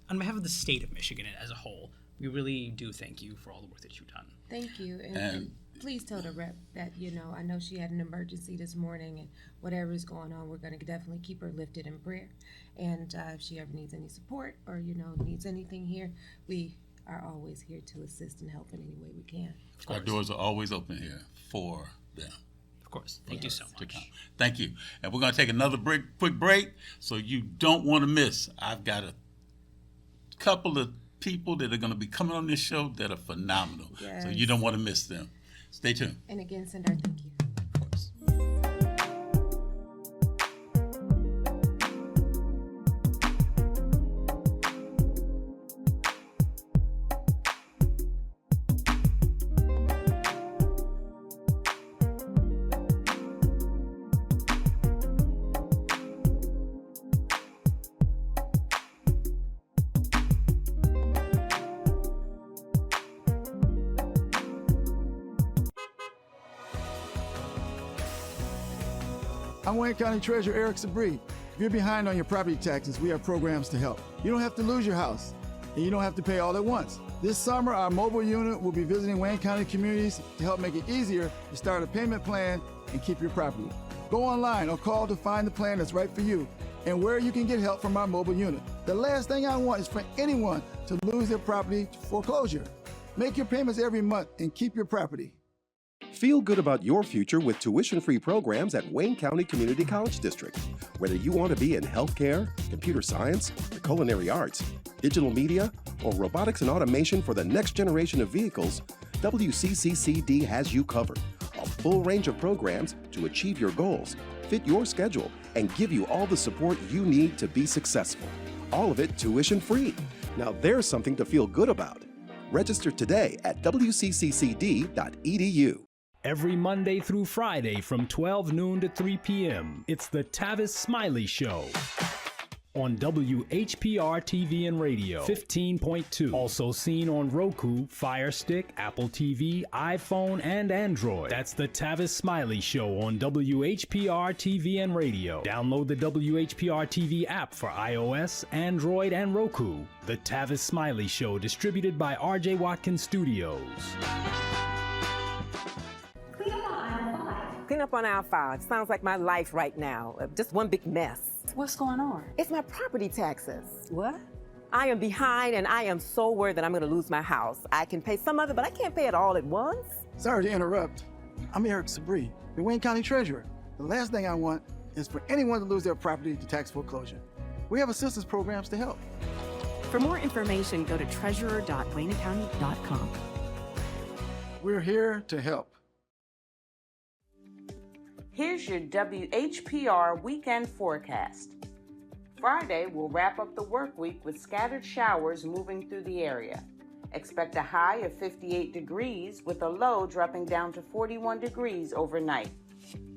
on behalf of the state of Michigan as a whole, we really do thank you for all the work that you've done. Thank you. And please tell the rep that, I know she had an emergency this morning, and whatever is going on, we're going to definitely keep her lifted in prayer. And if she ever needs any support or, needs anything here, we are always here to assist and help in any way we can. Our doors are always open here for them. Of course. Thank you so much. Thank you. And we're going to take another quick break, so you don't want to miss. I've got a couple of people that are going to be coming on this show that are phenomenal. Yes. So you don't want to miss them. Stay tuned. And again, send our thank you. Of course. I'm Wayne County Treasurer Eric Sabri. If you're behind on your property taxes, we have programs to help. You don't have to lose your house, and you don't have to pay all at once. This summer, our mobile unit will be visiting Wayne County communities to help make it easier to start a payment plan and keep your property. Go online or call to find the plan that's right for you and where you can get help from our mobile unit. The last thing I want is for anyone to lose their property to foreclosure. Make your payments every month and keep your property. Feel good about your future with tuition-free programs at Wayne County Community College District. Whether you want to be in healthcare, computer science, the culinary arts, digital media, or robotics and automation for the next generation of vehicles, WCCCD has you covered. A full range of programs to achieve your goals, fit your schedule, and give you all the support you need to be successful. All of it tuition-free. Now there's something to feel good about. Register today at wcccd.edu. Every Monday through Friday from 12 noon to 3 p.m., it's the Tavis Smiley Show on WHPR TV and Radio 15.2. Also seen on Roku, Fire Stick, Apple TV, iPhone, and Android. That's the Tavis Smiley Show on WHPR TV and Radio. Download the WHPR TV app for iOS, Android, and Roku. The Tavis Smiley Show, distributed by RJ Watkins Studios. Clean up on aisle 5. Sounds like my life right now. Just one big mess. What's going on? It's my property taxes. What? I am behind, and I am so worried that I'm going to lose my house. I can pay some of it, but I can't pay it all at once. Sorry to interrupt. I'm Eric Sabri, the Wayne County Treasurer. The last thing I want is for anyone to lose their property to tax foreclosure. We have assistance programs to help. For more information, go to treasurer.waynecounty.com. We're here to help. Here's your WHPR weekend forecast. Friday will wrap up the work week with scattered showers moving through the area. Expect a high of 58 degrees with a low dropping down to 41 degrees overnight.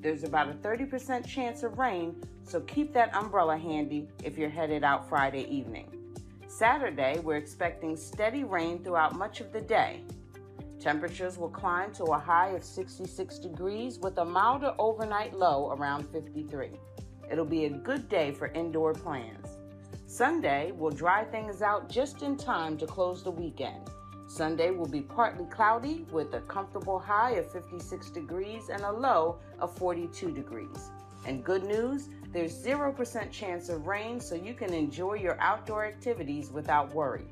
There's about a 30% chance of rain, so keep that umbrella handy if you're headed out Friday evening. Saturday, we're expecting steady rain throughout much of the day. Temperatures will climb to a high of 66 degrees with a milder overnight low around 53. It'll be a good day for indoor plans. Sunday will dry things out just in time to close the weekend. Sunday will be partly cloudy with a comfortable high of 56 degrees and a low of 42 degrees. And good news, there's 0% chance of rain, so you can enjoy your outdoor activities without worry.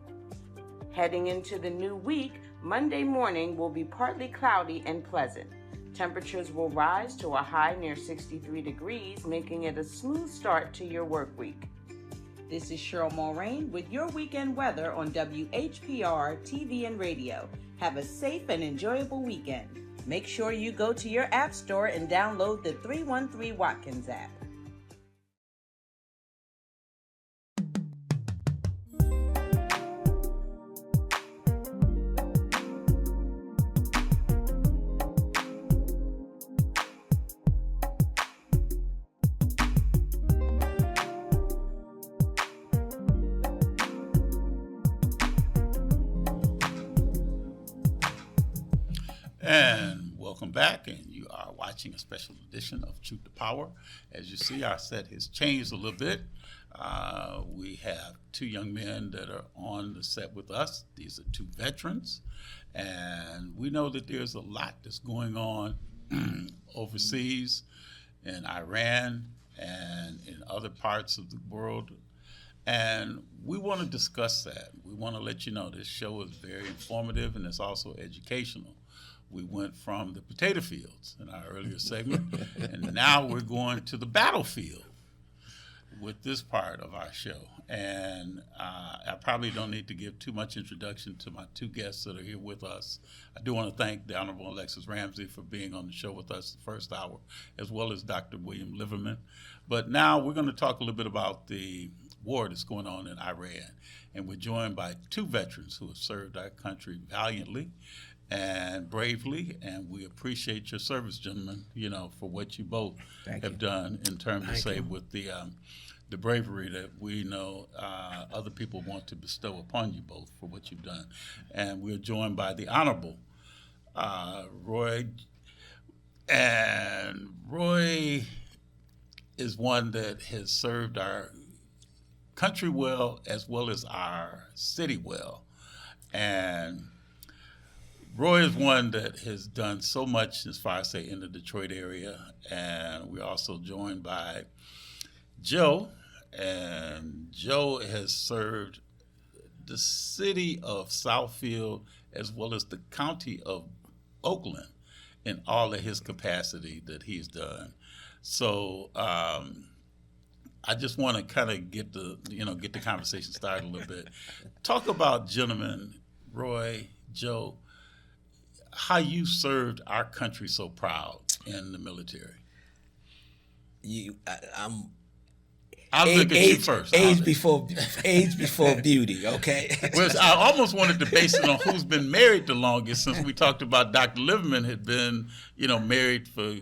Heading into the new week, Monday morning will be partly cloudy and pleasant. Temperatures will rise to a high near 63 degrees, making it a smooth start to your work week. This is Cheryl Mulrain with your weekend weather on WHPR TV and radio. Have a safe and enjoyable weekend. Make sure you go to your app store and download the 313 Watkins app. And welcome back, and you are watching a special edition of Truth to Power. As you see, our set has changed a little bit. We have two young men that are on the set with us. These are two veterans, and we know that there's a lot that's going on overseas in Iran and in other parts of the world, and we want to discuss that. We want to let you know this show is very informative and it's also educational. We went from the potato fields in our earlier segment, and now we're going to the battlefield with this part of our show. And I probably don't need to give too much introduction to my two guests that are here with us. I do want to thank the Honorable Alexis Ramsey for being on the show with us the first hour, as well as Dr. William Liverman. But now we're going to talk a little bit about the war that's going on in Iran. And we're joined by two veterans who have served our country valiantly and bravely, and we appreciate your service, gentlemen, for what you both have done in terms of, say, with the bravery that we know other people want to bestow upon you both for what you've done. And we're joined by the Honorable Roy. And Roy is one that has served our country well as our city well. And Roy is one that has done so much as far as, say, in the Detroit area. And we're also joined by Joe. And Joe has served the city of Southfield as well as the county of Oakland in all of his capacity that he's done. So I just want to kind of get the conversation started a little bit. Talk about, gentlemen, Roy, Joe, how you served our country so proud in the military. I'll look at you first. Age before beauty, okay? Well, I almost wanted to base it on who's been married the longest, since we talked about Dr. Liverman had been, married for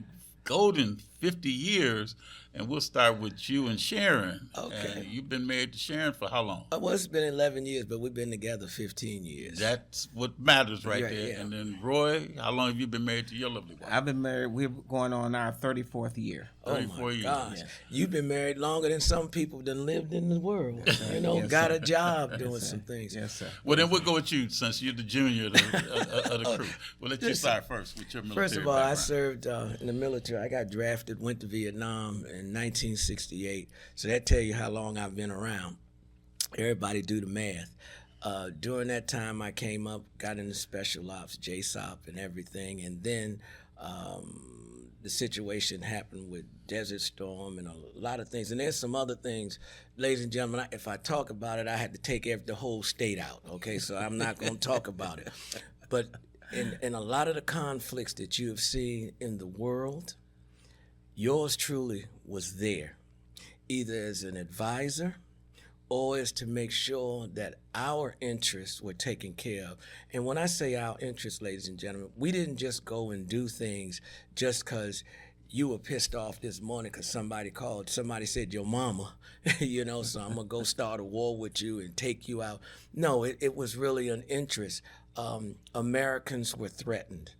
golden 50 years. And we'll start with you and Sharon. Okay. And you've been married to Sharon for how long? Well, it's been 11 years, but we've been together 15 years. That's what matters right there. Yeah. And then Roy, how long have you been married to your lovely wife? I've been married, we're going on our 34th year. 34 years. Gosh. Yeah. You've been married longer than some people that lived in the world. Yes, got sir. a job doing some things. Yes, sir. Well, then we'll go with you, since you're the junior of the crew. We'll let you start first with your military First of all, background. I served in the military. I got drafted, went to Vietnam in 1968. So that tell you how long I've been around. Everybody do the math. During that time, I came up, got into special ops, JSOP and everything, and then the situation happened with Desert Storm and a lot of things. And there's some other things, ladies and gentlemen, if I talk about it, I had to take the whole state out, okay? So I'm not going to talk about it. But in a lot of the conflicts that you have seen in the world, yours truly was there, either as an advisor or as to make sure that our interests were taken care of. And when I say our interests, ladies and gentlemen, we didn't just go and do things just because you were pissed off this morning because somebody said your mama, so I'm going to go start a war with you and take you out. No, it was really an interest Americans were threatened.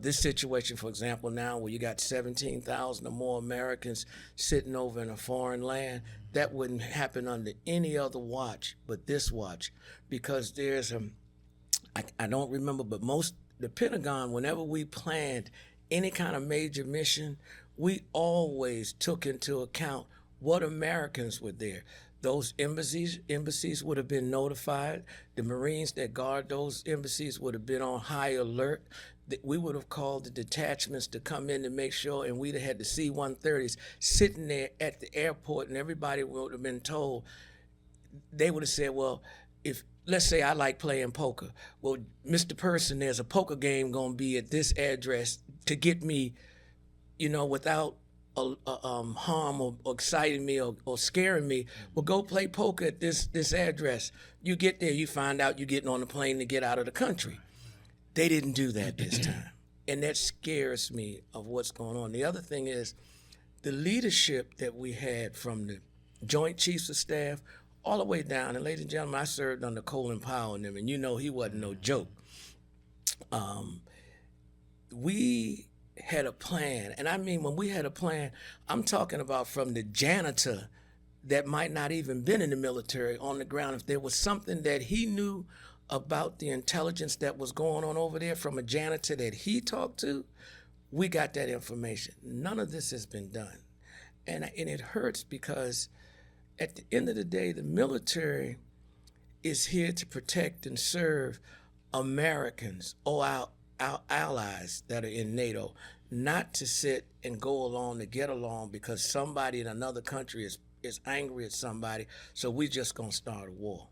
This situation, for example, now where you got 17,000 or more Americans sitting over in a foreign land, that wouldn't happen under any other watch but this watch, because there's I don't remember, but the Pentagon, whenever we planned any kind of major mission, we always took into account what Americans were there. Those embassies would have been notified. The Marines that guard those embassies would have been on high alert. We would have called the detachments to come in to make sure, and we'd have had the C-130s sitting there at the airport, and everybody would have been told. They would have said, well, if, let's say I like playing poker. Well, Mr. Person, there's a poker game going to be at this address to get me, without harm or exciting me or scaring me. Well, go play poker at this address. You get there, you find out you're getting on the plane to get out of the country. They didn't do that this time. And that scares me of what's going on. The other thing is the leadership that we had from the Joint Chiefs of Staff all the way down. And ladies and gentlemen, I served under Colin Powell and them, and he wasn't no joke. We had a plan. And I mean, when we had a plan, I'm talking about from the janitor that might not even been in the military on the ground. If there was something that he knew about the intelligence that was going on over there from a janitor that he talked to, we got that information. None of this has been done. And it hurts because at the end of the day, the military is here to protect and serve Americans or our allies that are in NATO, not to sit and go along to get along because somebody in another country is angry at somebody, so we just gonna start a war.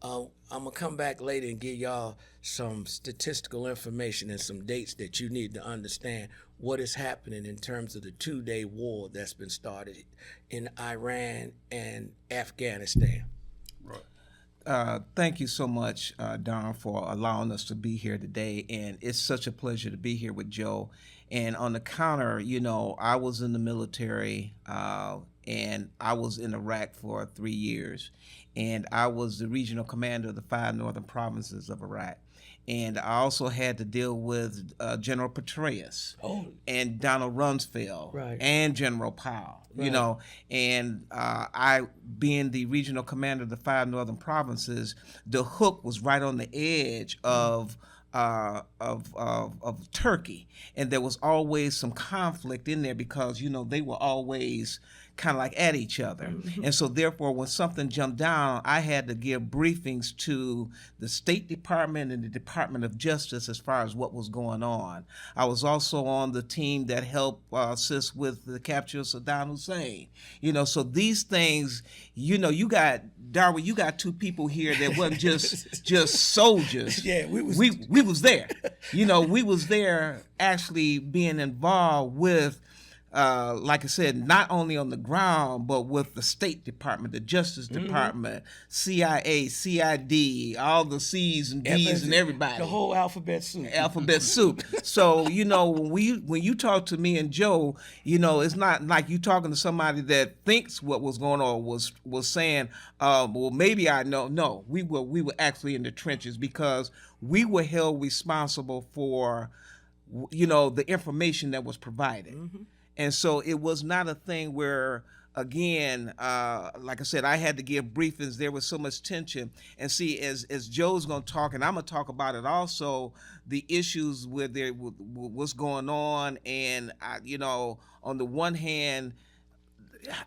I'm gonna come back later and give y'all some statistical information and some dates that you need to understand what is happening in terms of the 2-day war that's been started in Iran and Afghanistan. Thank you so much, Don, for allowing us to be here today. And it's such a pleasure to be here with Joe. And on the counter, I was in the military and I was in Iraq for 3 years. And I was the regional commander of the 5 northern provinces of Iraq. And I also had to deal with General Petraeus and Donald Rumsfeld and General Powell, and I, being the regional commander of the 5 northern provinces, the hook was right on the edge of Turkey, and there was always some conflict in there because they were always kind of like at each other. Mm-hmm. And so therefore, when something jumped down, I had to give briefings to the State Department and the Department of Justice as far as what was going on. I was also on the team that helped assist with the capture of Saddam Hussein. So these things, you got, Darwin, you got 2 people here that wasn't just soldiers. Yeah, we was there. We was there actually being involved with like I said, not only on the ground, but with the State Department, the Justice Department, CIA, CID, all the C's and D's and everybody. The whole alphabet soup. So, when you talk to me and Joe, it's not like you talking to somebody that thinks what was going on was saying, well, maybe I know. No, we were actually in the trenches because we were held responsible for, the information that was provided. Mm-hmm. And so it was not a thing where, again, like I said, I had to give briefings. There was so much tension. And see, as Joe's going to talk, and I'm going to talk about it also, the issues with what's going on. And, on the one hand,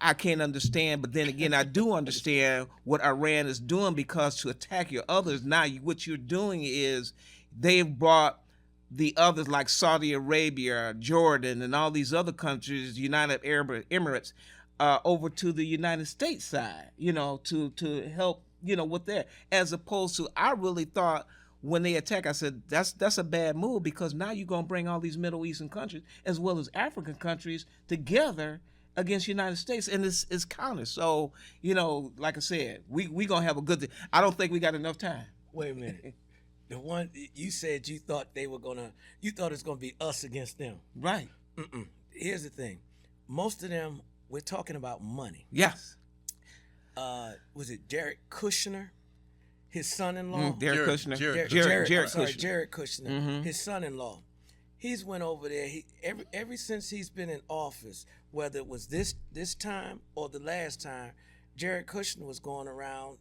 I can't understand, but then again, I do understand what Iran is doing, because to attack your others, now what you're doing is they've brought the others like Saudi Arabia, Jordan, and all these other countries, United Arab Emirates, over to the United States side, to help, with that. As opposed to, I really thought when they attack, I said, that's a bad move, because now you're going to bring all these Middle Eastern countries as well as African countries together against the United States, and it's counter. So, like I said, we going to have a good day. I don't think we got enough time. Wait a minute. The one you said you thought you thought it's gonna be us against them. Right. Here's the thing. Most of them, we're talking about money. Yes. Was it Jared Kushner? his son-in-law, Jared Kushner. Jared Kushner, Mhm. his son-in-law. He's went over there. Ever since he's been in office, whether it was this time or the last time, Jared Kushner was going around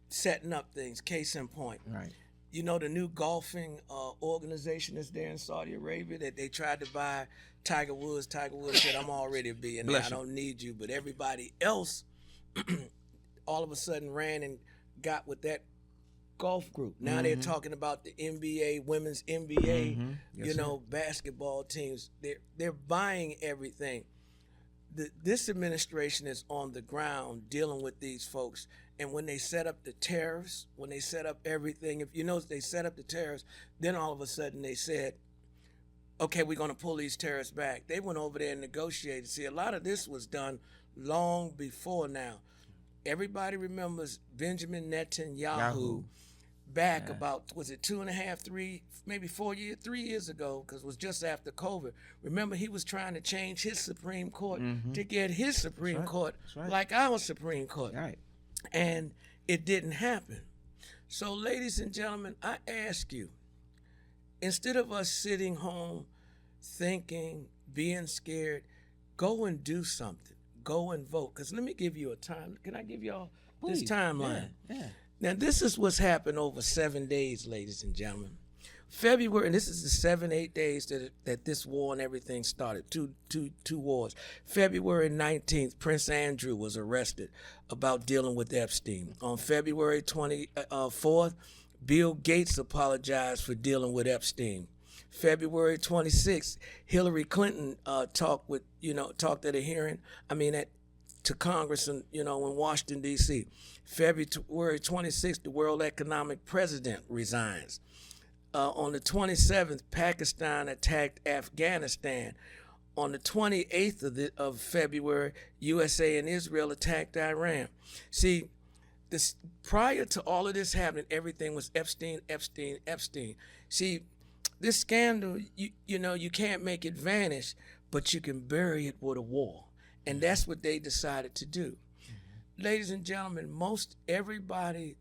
setting up things. Case in point, Right. you know the new golfing organization that's there in Saudi Arabia that they tried to buy Tiger Woods. Tiger Woods said, "I'm already a billionaire. Bless I you. don't need you." But everybody else, all of a sudden, ran and got with that golf group. Now they're talking about the NBA, women's NBA, Mhm. Yes, you sir. know, basketball teams. They're buying everything. This administration is on the ground dealing with these folks. And when they set up the tariffs, when they set up everything, if you notice they set up the tariffs, then all of a sudden they said, okay, we're going to pull these tariffs back. They went over there and negotiated. See, a lot of this was done long before now. Everybody remembers Benjamin Netanyahu back about, was it 2.5, 3, maybe 4 years, 3 years ago, because it was just after COVID. Remember, he was trying to change his Supreme Court to get his Supreme Court like our Supreme Court. Right. And it didn't happen. So, ladies and gentlemen, I ask you, instead of us sitting home thinking, being scared, go and do something. Go and vote. Because let me give you a time. Can I give y'all this timeline? Yeah. Now, this is what's happened over 7 days, ladies and gentlemen. February, and this is the 7-8 days that this war and everything started, two wars. February 19th, Prince Andrew was arrested about dealing with Epstein. On February 24th, Bill Gates apologized for dealing with Epstein. February 26th, Hillary Clinton talked at a hearing, to Congress in Washington, D.C. February 26th, the World Economic President resigns. On the 27th, Pakistan attacked Afghanistan. On the 28th of February, USA and Israel attacked Iran. See, prior to all of this happening, everything was Epstein. See, this scandal, you can't make it vanish, but you can bury it with a war. And that's what they decided to do. Ladies and gentlemen, most everybody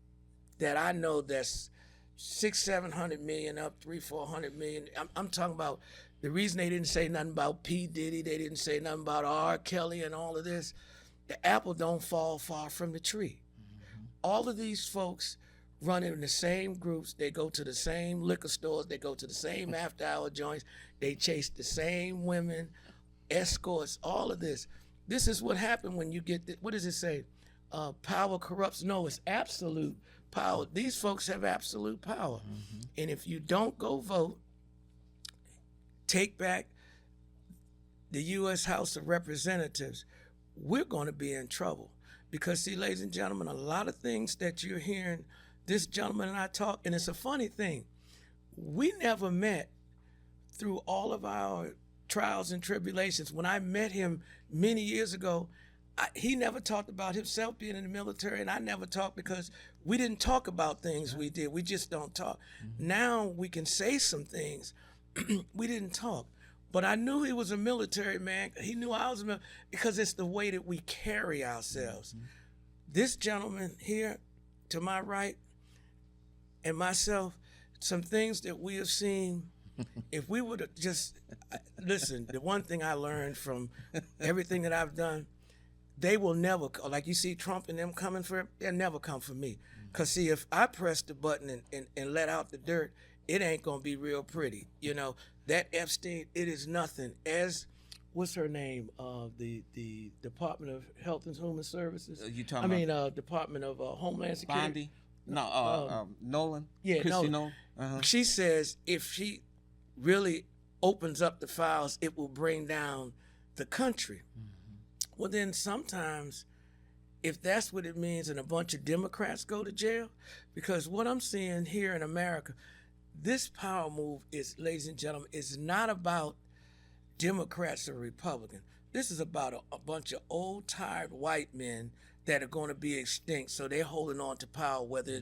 that I know that's 600-700 million up, 300-400 million. I'm talking about the reason they didn't say nothing about P. Diddy, they didn't say nothing about R. Kelly and all of this. The apple don't fall far from the tree. All of these folks run in the same groups. They go to the same liquor stores. They go to the same after-hour joints. They chase the same women, escorts, all of this. This is what happened when you get, what does it say? Power corrupts. No, it's absolute power. These folks have absolute power. And if you don't go vote, take back the U.S. House of Representatives, we're going to be in trouble. Because, see, ladies and gentlemen, a lot of things that you're hearing this gentleman and I talk, and it's a funny thing. We never met through all of our trials and tribulations. When I met him many years ago, he never talked about himself being in the military, and I never talked because we didn't talk about things we did. We just don't talk. Now we can say some things. We didn't talk. But I knew he was a military man. He knew I was a military because it's the way that we carry ourselves. This gentleman here to my right and myself, some things that we have seen, if we would have just, listen, the one thing I learned from everything that I've done, they will never, like you see Trump and them coming for him, they'll never come for me. Because see, if I press the button and let out the dirt, it ain't going to be real pretty. You know, that Epstein, it is nothing. As, what's her name? The Department of Health and Human Services. You talking about? Department of Homeland Security. Bondi? No, Nolan? Yeah, Christy Nolan. Nolan? She says if she really opens up the files, it will bring down the country. Well, then sometimes, if that's what it means and a bunch of Democrats go to jail, because what I'm seeing here in America, this power move is, ladies and gentlemen, is not about Democrats or Republicans. This is about a bunch of old, tired white men that are going to be extinct. So they're holding on to power, whether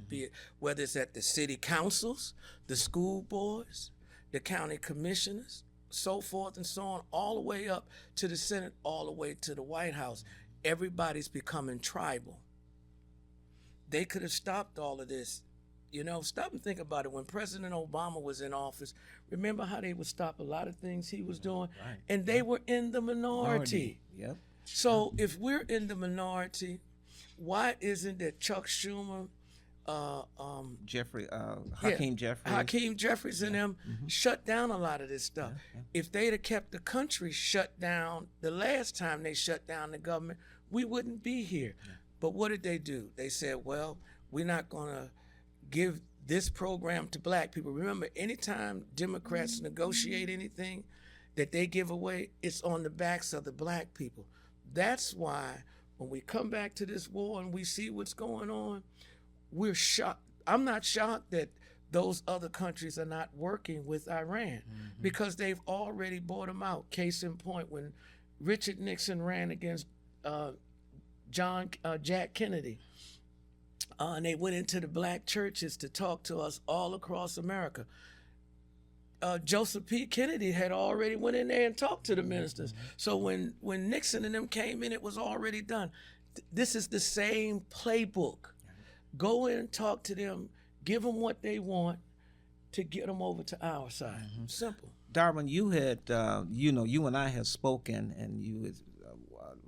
it's at the city councils, the school boards, the county commissioners, so forth and so on, all the way up to the Senate, all the way to the White House. Everybody's becoming tribal. they could have stopped all of this. You know, stop and think about it. When President Obama was in office, remember how they would stop a lot of things he was doing? Right. And they were in the minority. Yep. So if we're in the minority, why isn't it Chuck Schumer, Hakeem Jeffries. Hakeem Jeffries and them shut down a lot of this stuff. If they'd have kept the country shut down the last time they shut down the government, we wouldn't be here. But what did they do? They said, well, we're not going to give this program to black people. Remember, anytime Democrats negotiate anything that they give away, it's on the backs of the black people. That's why when we come back to this war and we see what's going on, we're shocked. I'm not shocked that those other countries are not working with Iran because they've already bought them out. Case in point, when Richard Nixon ran against Jack Kennedy, and they went into the black churches to talk to us all across America. Joseph P. Kennedy had already went in there and talked to the ministers. So when Nixon and them came in, it was already done. This is the same playbook. Go in and talk to them, give them what they want to get them over to our side. Simple. Darwin, you had, you and I have spoken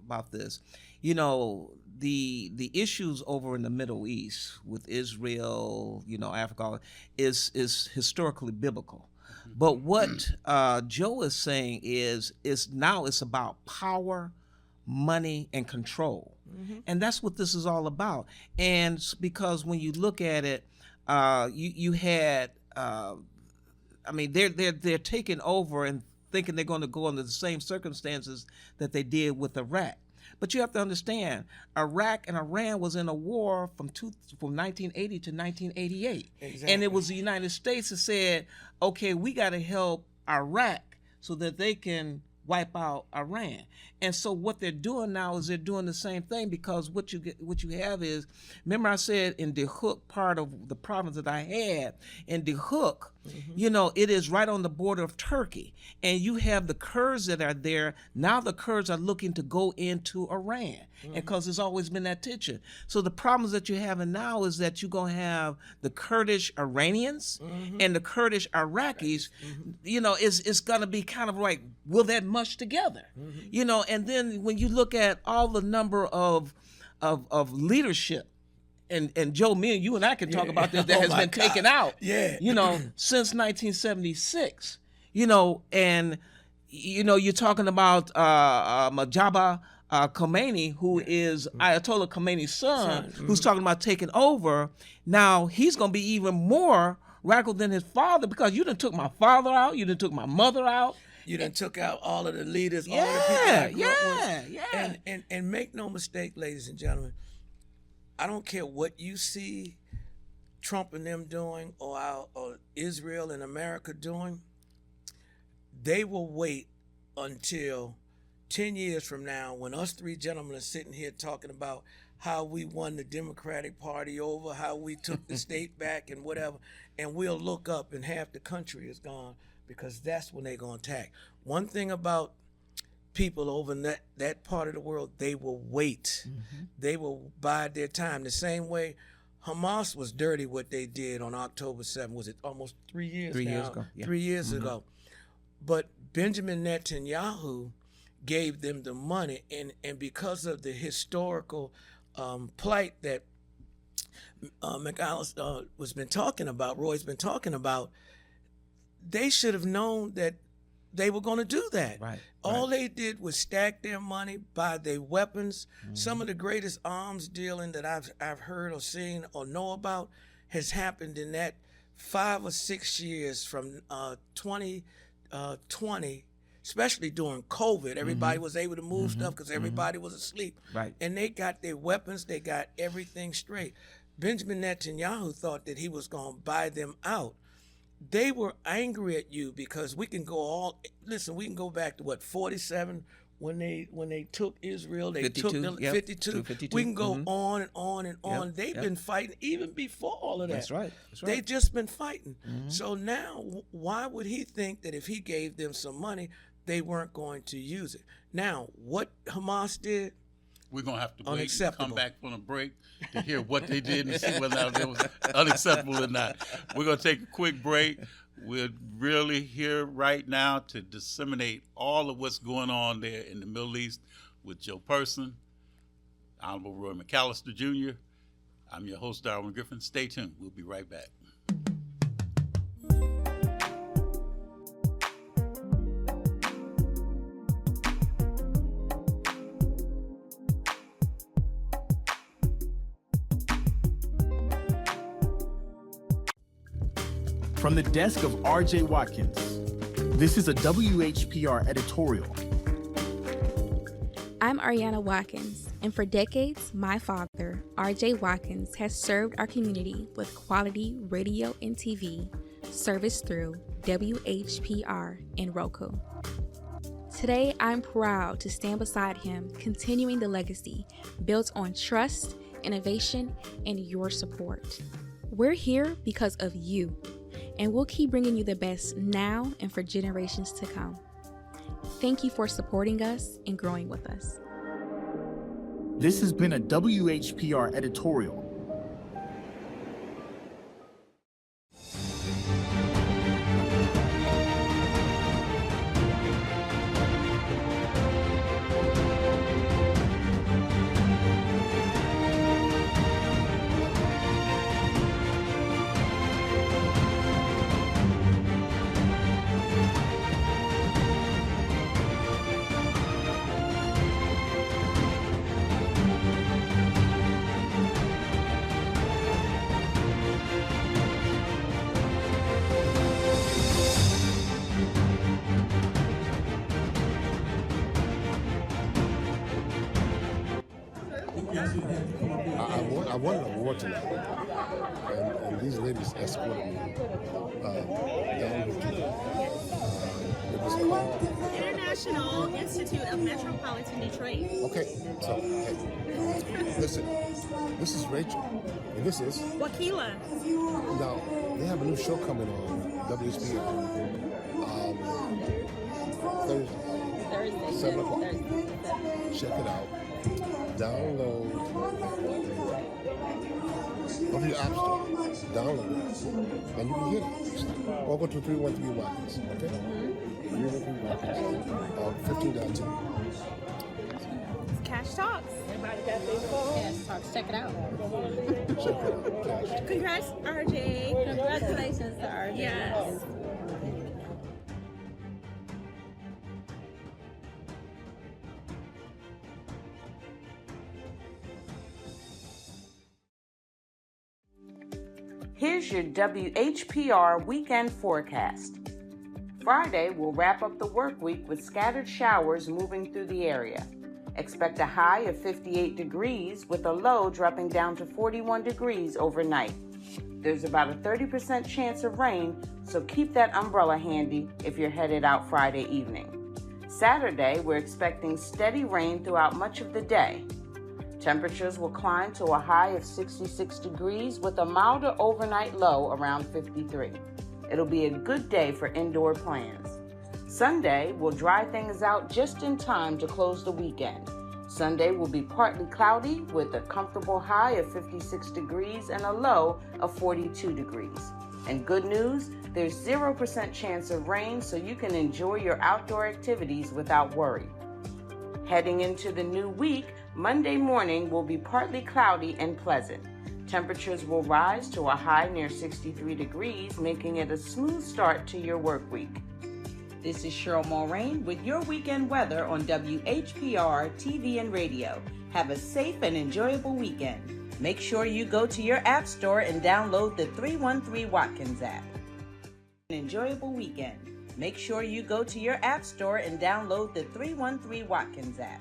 about this. You know, the issues over in the Middle East with Israel, Africa, is historically biblical. But what Joe is saying is now it's about power, money, and control. And that's what this is all about. And because when you look at it, you had, they're taking over and thinking they're going to go under the same circumstances that they did with Iraq. But you have to understand, Iraq and Iran was in a war from 1980 to 1988. Exactly. And it was the United States that said, okay, we got to help Iraq so that they can wipe out Iran. And so what they're doing now is they're doing the same thing, because what you have is, remember I said in Dahouk, part of the province that I had, in Dahouk, it is right on the border of Turkey. And you have the Kurds that are there. Now the Kurds are looking to go into Iran, and because there's always been that tension. So the problems that you're having now is that you're going to have the Kurdish Iranians and the Kurdish Iraqis, it's going to be kind of like, will that mush together? And then when you look at all the number of leadership, and Joe, me and you and I can talk about this, that has been taken out, since 1976, and, you're talking about Mojtaba Khomeini, who is Ayatollah Khomeini's son, who's talking about taking over. Now, he's going to be even more radical than his father, because you done took my father out, you done took my mother out. You done took out all of the leaders, all of the people I grew up with. And make no mistake, ladies and gentlemen, I don't care what you see Trump and them doing, or Israel and America doing. They will wait until 10 years from now, when us three gentlemen are sitting here talking about how we won the Democratic Party over, how we took the state back and whatever, and we'll look up and half the country is gone, because that's when they're going to attack. One thing about people over in that part of the world, they will wait. They will bide their time. The same way Hamas was dirty what they did on October 7th. Was it almost 3 years 3 now? years ago. Yeah. 3 years ago. But Benjamin Netanyahu gave them the money, and because of the historical plight that McAllister Roy's been talking about, they should have known that they were going to do that. All they did was stack their money, buy their weapons. Some of the greatest arms dealing that I've heard or seen or know about has happened in that 5 or 6 years from 2020, especially during COVID. Everybody was able to move stuff because everybody was asleep. And they got their weapons, they got everything straight. Benjamin Netanyahu thought that he was going to buy them out. They were angry at you because we can go back to 47 when they took Israel, they 52, took 52. We can go on and on and on. They've been fighting even before all of that. That's right. They've just been fighting. So now, why would he think that if he gave them some money, they weren't going to use it? Now, what Hamas did, We're going to have to wait and Unacceptable. come back from a break to hear what they did and see whether or not it was unacceptable or not. We're going to take a quick break. We're really here right now to disseminate all of what's going on there in the Middle East with Joe Person, Honorable Roy McAllister Jr. I'm your host, Darwin Griffin. Stay tuned. We'll be right back. From the desk of RJ Watkins, this is a WHPR editorial. I'm Ariana Watkins, and for decades, my father, RJ Watkins, has served our community with quality radio and TV service through WHPR and Roku. Today, I'm proud to stand beside him, continuing the legacy built on trust, innovation, and your support. We're here because of you, and we'll keep bringing you the best now and for generations to come. Thank you for supporting us and growing with us. This has been a WHPR editorial. I won an award tonight, and these ladies escorted me down the it was called International Institute of Metropolitan Detroit. Okay, so hey, listen, this is Rachel, and this is Wakila. Now they have a new show coming on WHPR Thursday, 7 o'clock. Check it out. Download. Go to your app store, download it, and you can get it. Or go to 313 Watkins, okay? 313 Watkins, 15.2. Cash Talks. Everybody got their phone? Cash Talks. Check it out. Check it out. Cash. Congrats, RJ. Congratulations to RJ. Yes. Here's your WHPR weekend forecast. Friday will wrap up the work week with scattered showers moving through the area. Expect a high of 58 degrees with a low dropping down to 41 degrees overnight. There's about a 30% chance of rain, so keep that umbrella handy if you're headed out Friday evening. Saturday, we're expecting steady rain throughout much of the day. Temperatures will climb to a high of 66 degrees with a milder overnight low around 53. It'll be a good day for indoor plans. Sunday will dry things out just in time to close the weekend. Sunday will be partly cloudy with a comfortable high of 56 degrees and a low of 42 degrees. And good news, there's 0% chance of rain, so you can enjoy your outdoor activities without worry. Heading into the new week, Monday morning will be partly cloudy and pleasant. Temperatures will rise to a high near 63 degrees, making it a smooth start to your work week. This is Cheryl Mulrain with your weekend weather on WHPR TV and radio. Have a safe and enjoyable weekend. Make sure you go to your app store and download the 313 Watkins app. An enjoyable weekend. Make sure you go to your app store and download the 313 Watkins app.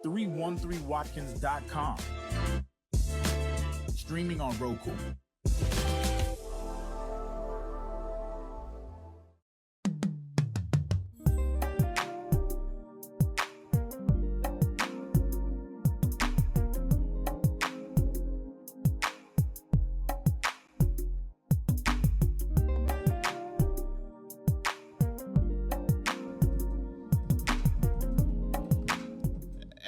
313watkins.com. Streaming on Roku.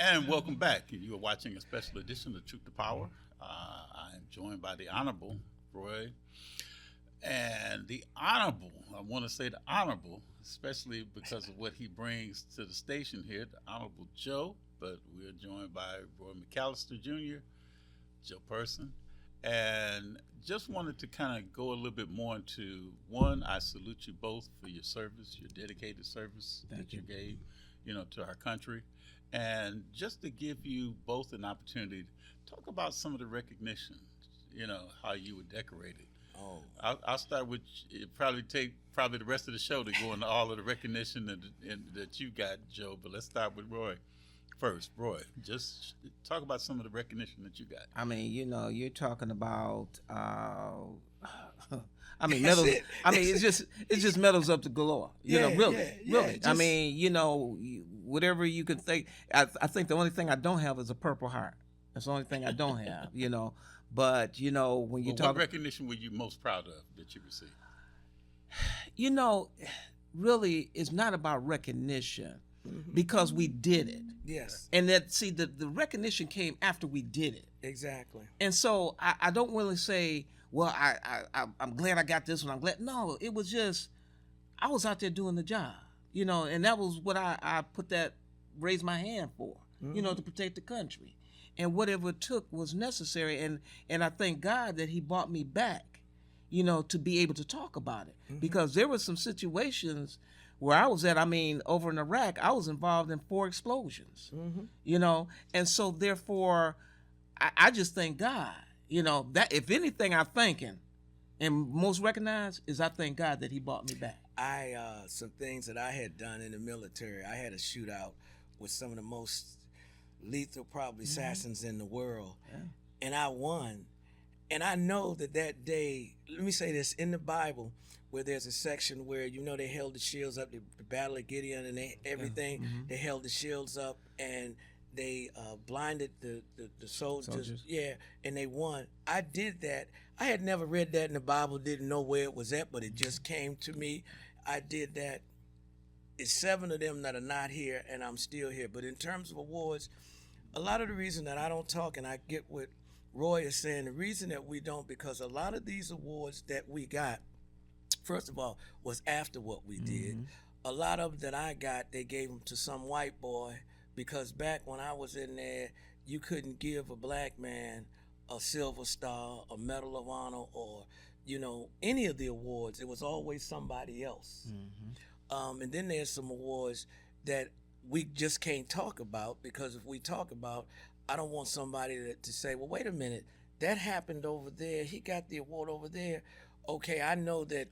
And welcome back. You are watching a special edition of Truth to Power. I am joined by the Honorable Roy. And the Honorable, I want to say the Honorable, especially because of what he brings to the station here, the Honorable Joe. But we're joined by Roy McAllister Jr., Joe Person. And just wanted to kind of go a little bit more into, one, I salute you both for your service, your dedicated service that you gave, to our country. And just to give you both an opportunity to talk about some of the recognition, how you were decorated. Oh, I'll start with, it probably take the rest of the show to go into all of the recognition that you got, Joe, but let's start with Roy. First, Roy, just talk about some of the recognition that you got. I mean, you're talking about. Medals. It's just medals up to galore. Really. I mean, whatever you could think. I think the only thing I don't have is a Purple Heart. That's the only thing I don't have. But when you talk, what recognition were you most proud of that you received? Really, it's not about recognition. Because we did it. Yes. And the recognition came after we did it. Exactly. And so I don't really say, well, I'm glad I got this one. I'm glad. No, it was just, I was out there doing the job, and that was what I raised my hand for, to protect the country. And whatever it took was necessary. And I thank God that he brought me back, to be able to talk about it. Because there were some situations where I was at, over in Iraq, I was involved in 4 explosions, and so therefore, I just thank God, that if anything I'm thanking and most recognized is I thank God that he brought me back. Some things that I had done in the military, I had a shootout with some of the most lethal probably assassins in the world, and I won. And I know that day, let me say this, in the Bible, where there's a section where, they held the shields up, the Battle of Gideon and everything, they held the shields up and they blinded the soldiers. Yeah, and they won. I did that. I had never read that in the Bible, didn't know where it was at, but it just came to me. I did that. It's 7 of them that are not here, and I'm still here. But in terms of awards, a lot of the reason that I don't talk, and I get what Roy is saying, the reason that we don't, because a lot of these awards that we got, first of all, was after what we did. A lot of them that I got, they gave them to some white boy, because back when I was in there, you couldn't give a black man a Silver Star, a Medal of Honor, or, any of the awards. It was always somebody else. And then there's some awards that we just can't talk about, because if we talk about, I don't want somebody to say, well, wait a minute, that happened over there. He got the award over there. Okay, I know that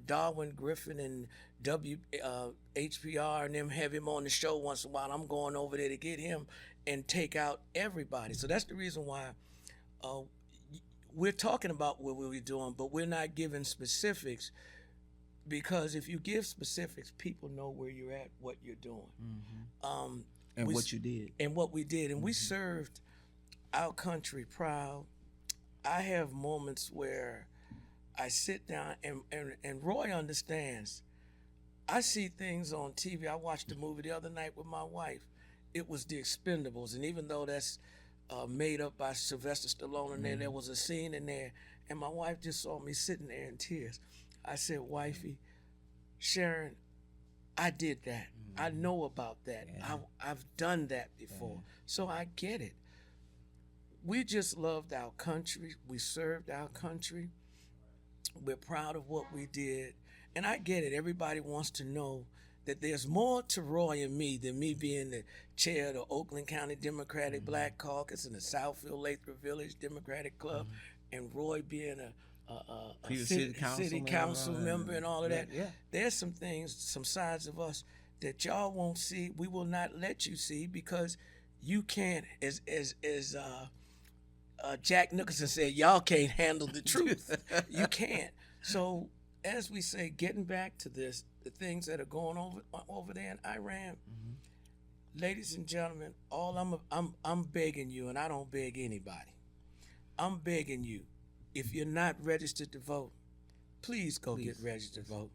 Darwin Griffin and HPR and them have him on the show once in a while. I'm going over there to get him and take out everybody. So that's the reason why we're talking about what we're doing, but we're not giving specifics, because if you give specifics, people know where you're at, what you're doing. And what you did. And what we did. And we served our country proud. I have moments where I sit down, and Roy understands. I see things on TV. I watched a movie the other night with my wife. It was The Expendables. And even though that's made up by Sylvester Stallone in there was a scene in there. And my wife just saw me sitting there in tears. I said, wifey, Sharon, I did that. I know about that. I've done that before. So I get it. We just loved our country. We served our country. We're proud of what we did. And I get it. Everybody wants to know that there's more to Roy and me than me being the chair of the Oakland County Democratic Black Caucus and the Southfield Lathrop Village Democratic Club, and Roy being a city council member and all of that. There's some things, some sides of us that y'all won't see. We will not let you see, because you can't, as Jack Nicholson said, y'all can't handle the truth. You can't. So as we say, getting back to this, the things that are going over there in Iran, ladies and gentlemen, I'm begging you, and I don't beg anybody. I'm begging you, if you're not registered to vote, please go get registered to vote.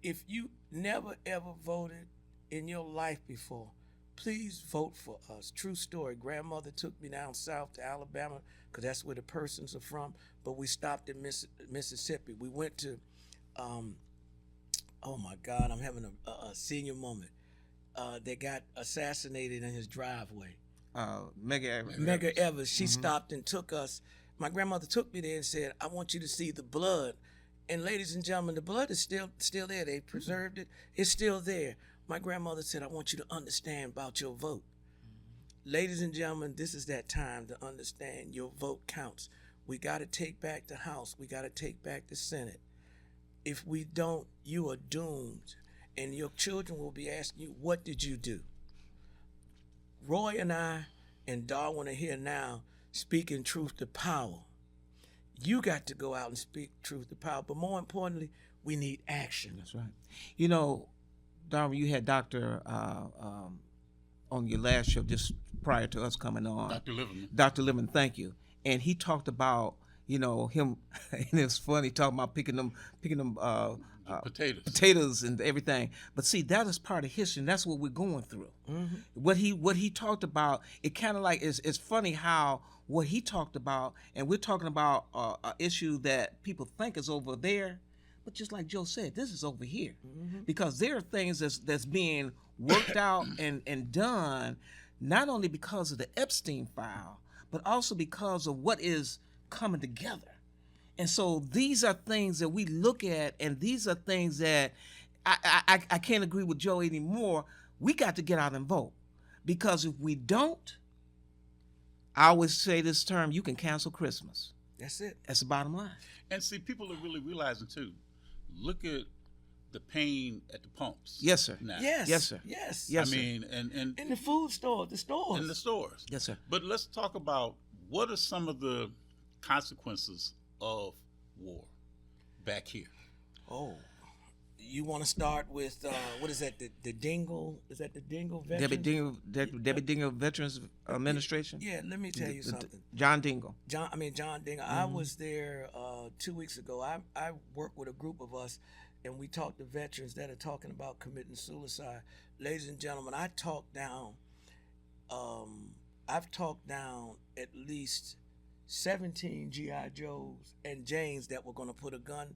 If you never ever voted in your life before, please vote for us. True story. Grandmother took me down south to Alabama because that's where the persons are from, but we stopped in Mississippi. We went to, oh my God, I'm having a senior moment. They got assassinated in his driveway. Medgar Evers. She stopped and took us. My grandmother took me there and said, I want you to see the blood. And ladies and gentlemen, the blood is still there. They preserved it. It's still there. My grandmother said, I want you to understand about your vote. Ladies and gentlemen, this is that time to understand your vote counts. We got to take back the House. We got to take back the Senate. If we don't, you are doomed. And your children will be asking you, what did you do? Roy and I and Darwin are here now speaking truth to power. You got to go out and speak truth to power. But more importantly, we need action. That's right. You know, Darwin, you had Dr. On your last show just prior to us coming on. Dr. Liverman. Dr. Liverman, thank you. And he talked about, you know, him, and it's funny talking about picking them potatoes and everything. But see, that is part of history, and that's what we're going through. What he talked about, it kind of like it's funny how what he talked about, and we're talking about an issue that people think is over there, but just like Joe said, this is over here, because there are things that's being worked out and done, not only because of the Epstein file, but also because of what is coming together. And so these are things that we look at, and these are things that I can't agree with Joe anymore. We got to get out and vote, because if we don't, I always say this term, you can cancel Christmas. That's it. That's the bottom line. And see, people are really realizing too, look at the pain at the pumps. Yes, sir. Now. Yes, sir. Yes. Yes, I sir. mean, and in the food store, the stores. In the stores. Yes, sir. But let's talk about what are some of the consequences of war back here. Oh, you want to start with what is that? The Dingle? Is that the Dingle Veterans? Debbie Dingle Veterans Administration. Yeah, let me tell you something. John Dingle. John Dingle. I was there 2 weeks ago. I worked with a group of us, and we talked to veterans that are talking about committing suicide. Ladies and gentlemen, I've talked down at least 17 G.I. Joes and Janes that were going to put a gun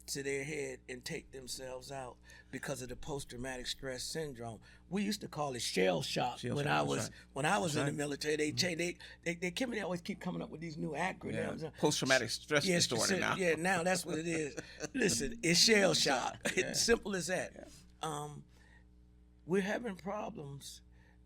to their head and take themselves out because of the post-traumatic stress syndrome. We used to call it shell shock when I was in the military. They always keep coming up with these new acronyms. Yeah. Post-traumatic stress disorder now. Yeah, now that's what it is. Listen, it's shell shock. It's simple as that. Yeah. We're having problems,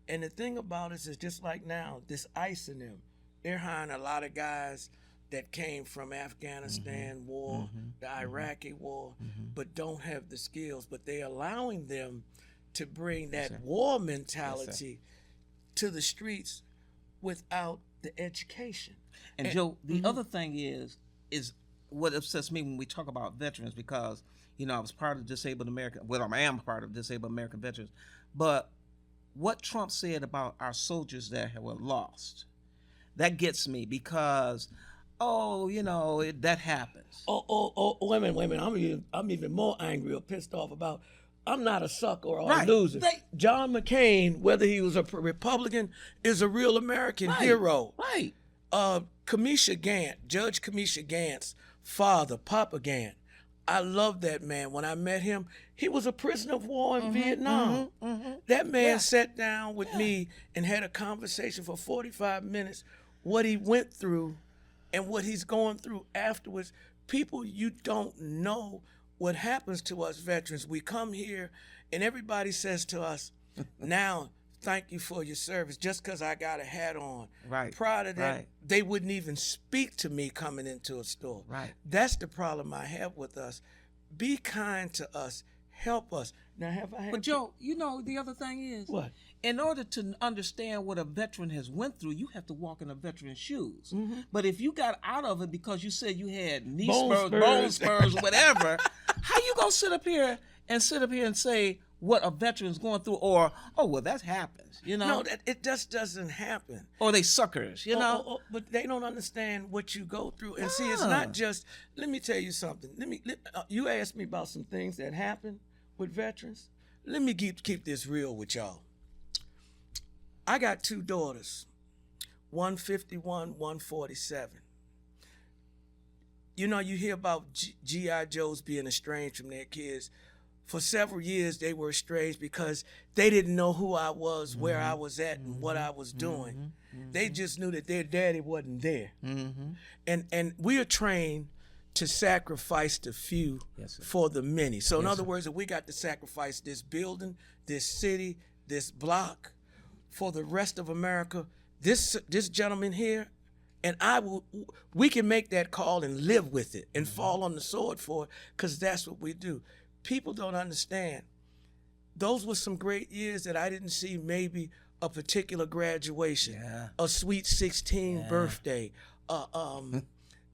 and the thing about it is just like now, this ICE in them. They're hiring a lot of guys that came from Afghanistan war, the Iraqi war, but don't have the skills. But they're allowing them to bring that war mentality to the streets without the education. And Joe, the other thing is what upsets me when we talk about veterans, because, you know, I was part of Disabled American, well, I am part of Disabled American Veterans, but what Trump said about our soldiers that were lost, that gets me, because, you know, that happens. Wait a minute. I'm even more angry or pissed off about. I'm not a sucker or a loser. John McCain, whether he was a Republican, is a real American hero. Right. Kamisha Gant, Judge Kamisha Gant's father, Papa Gant. I love that man. When I met him, he was a prisoner of war in Vietnam. That man sat down with me and had a conversation for 45 minutes, what he went through and what he's going through afterwards. People, you don't know what happens to us veterans. We come here and everybody says to us, now, thank you for your service, just because I got a hat on. Right. Prior to that, they wouldn't even speak to me coming into a store. Right. That's the problem I have with us. Be kind to us. Help us. Now, But Joe, you know, the other thing is, what? In order to understand what a veteran has went through, you have to walk in a veteran's shoes. But if you got out of it because you said you had knee spurs, bone spurs, whatever, how you gonna sit up here and say what a veteran's going through, or that happens, you know? No, it just doesn't happen. Or they suckers, you know? But they don't understand what you go through. And see, it's not just. Let me tell you something. You asked me about some things that happen with veterans. Let me keep this real with y'all. I got 2 daughters, 151, 147. You know, you hear about G.I. Joes being estranged from their kids. For several years, they were estranged because they didn't know who I was, where I was at, and what I was doing. They just knew that their daddy wasn't there. And we are trained to sacrifice the few for the many. So in other words, if we got to sacrifice this building, this city, this block for the rest of America, this gentleman here, and we can make that call and live with it and fall on the sword for it, because that's what we do. People don't understand. Those were some great years that I didn't see maybe a particular graduation, a sweet 16 birthday,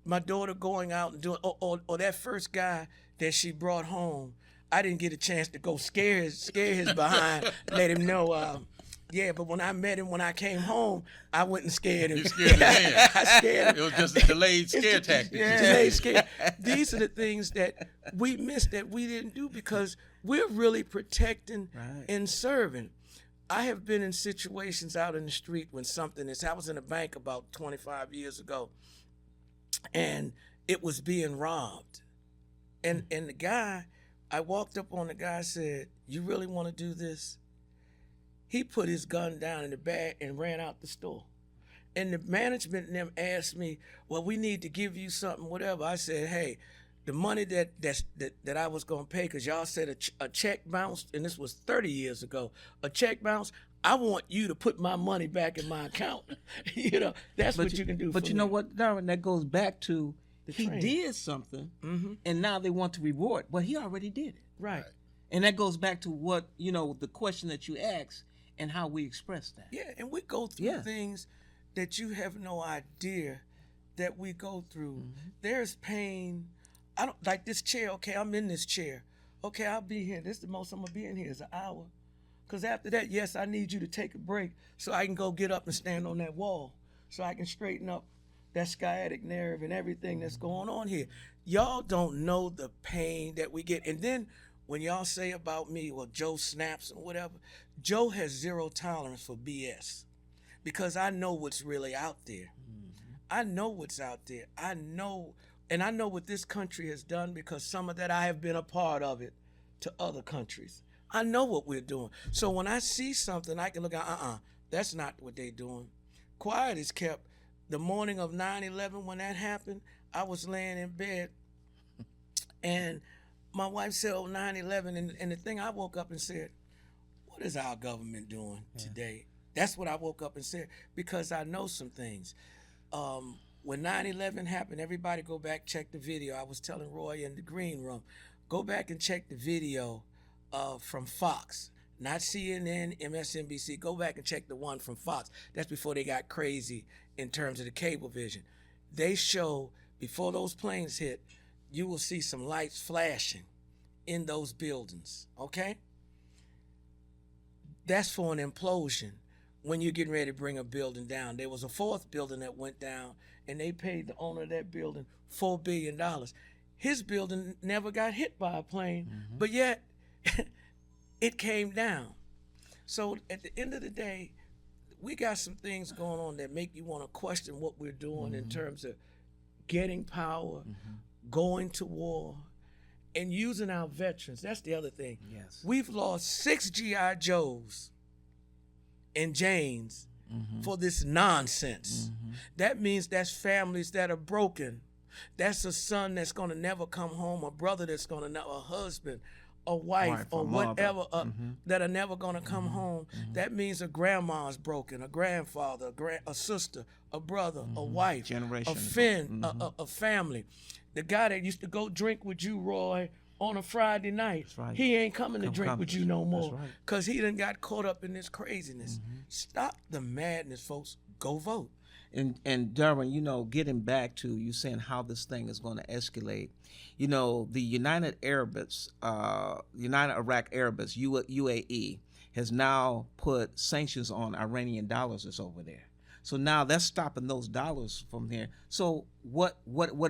my daughter going out and doing, or that first guy that she brought home. I didn't get a chance to go scare his behind, let him know. But when I met him, when I came home, I went and scared him. You scared him. I scared him. It was just a delayed scare tactic. Delayed scare. These are the things that we missed, that we didn't do, because we're really protecting and serving. I have been in situations out in the street when something is. I was in a bank about 25 years ago, and it was being robbed. And the guy, I walked up on the guy and said, "You really want to do this?" He put his gun down in the bag and ran out the store. And the management and them asked me, "Well, we need to give you something, whatever." I said, "Hey, the money that I was gonna pay, because y'all said a check bounced, and this was 30 years ago, a check bounced. I want you to put my money back in my account." You know, that's what you can do. But for you me. know what, Darwin? That goes back to he training. did something, and now they want to reward. Well, he already did it, Right. and that goes back to what the question that you asked and how we express that. Yeah, and we go through things that you have no idea that we go through. There's pain. I don't like this chair. Okay, I'm in this chair. Okay, I'll be here. This is the most I'm gonna be in here is an hour. Because after that, yes, I need you to take a break so I can go get up and stand on that wall, so I can straighten up that sciatic nerve and everything that's going on here. Y'all don't know the pain that we get. And then when y'all say about me, well, Joe snaps or whatever, Joe has zero tolerance for BS, because I know what's really out there. I know what's out there. I know, and I know what this country has done, because some of that I have been a part of it to other countries. I know what we're doing. So when I see something, I can look at, that's not what they're doing. Quiet is kept. The morning of 9/11, when that happened, I was laying in bed, and my wife said, 9/11, and the thing I woke up and said, what is our government doing today? That's what I woke up and said, because I know some things. When 9/11 happened, everybody go back, check the video. I was telling Roy in the green room, go back and check the video from Fox, not CNN, MSNBC. Go back and check the one from Fox. That's before they got crazy in terms of the cable vision. They show, before those planes hit, you will see some lights flashing in those buildings, okay? That's for an implosion when you're getting ready to bring a building down. There was a 4th building that went down, and they paid the owner of that building $4 billion. His building never got hit by a plane, but yet it came down. So at the end of the day, we got some things going on that make you want to question what we're doing in terms of getting power, going to war, and using our veterans. That's the other thing. Yes. We've lost 6 G.I. Joes and Janes for this nonsense. That means that's families that are broken. That's a son that's going to never come home, a brother that's going to never, a husband, a wife or whatever, that are never going to come home. That means a grandma's broken, a grandfather, a sister, a brother, a wife, a friend, a family. The guy that used to go drink with you, Roy, on a Friday night, he ain't coming to drink with you no more, because he done got caught up in this craziness. Stop the madness, folks. Go vote. And Darwin, getting back to you saying how this thing is going to escalate, the United Arab Emirates, UAE, has now put sanctions on Iranian dollars that's over there. So now that's stopping those dollars from there. So what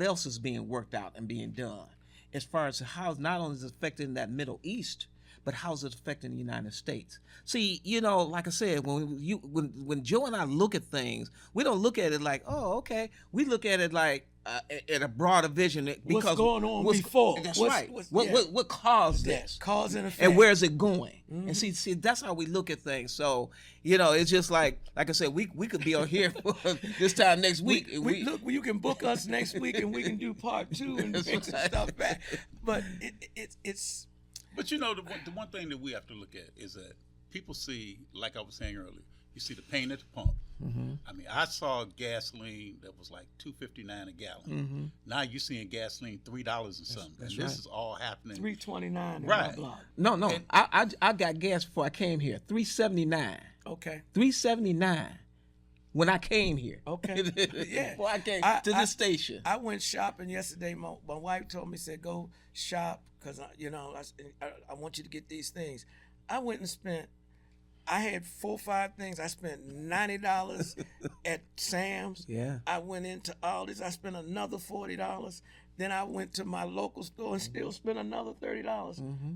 else is being worked out and being done as far as how not only is it affecting that Middle East, but how's it affecting the United States? See, you know, like I said, when Joe and I look at things, we don't look at it like, oh, okay. We look at it like at a broader vision. Because what's going on before? That's What's- right. what's- What caused Yeah, this? cause and effect. And where is it going? Mhm. And see, that's how we look at things. So, you know, it's just like I said, we could be on here for this time next week. Look, you can book us next week and we can do part 2 and That's bring some right. stuff back. But it's. But you know, the one thing that we have to look at is that people see, like I was saying earlier, you see the pain at the pump. Mm-hmm. I mean, I saw gasoline that was like $2.59 a gallon. Mm-hmm. Now you're seeing gasoline $3 and something. that's and this right. is all happening. $3.29 in Right. my block. No. And- I got gas before I came here. $3.79. Okay. $3.79 when I came here. Okay. Yeah. Before I came to this station. I went shopping yesterday. My wife told me, said, go shop because, I want you to get these things. I went and spent, I had 4 or 5 things. I spent $90 at Sam's. Yeah. I went into Aldi's. I spent another $40. Then I went to my local store and still spent another $30. Mm-hmm.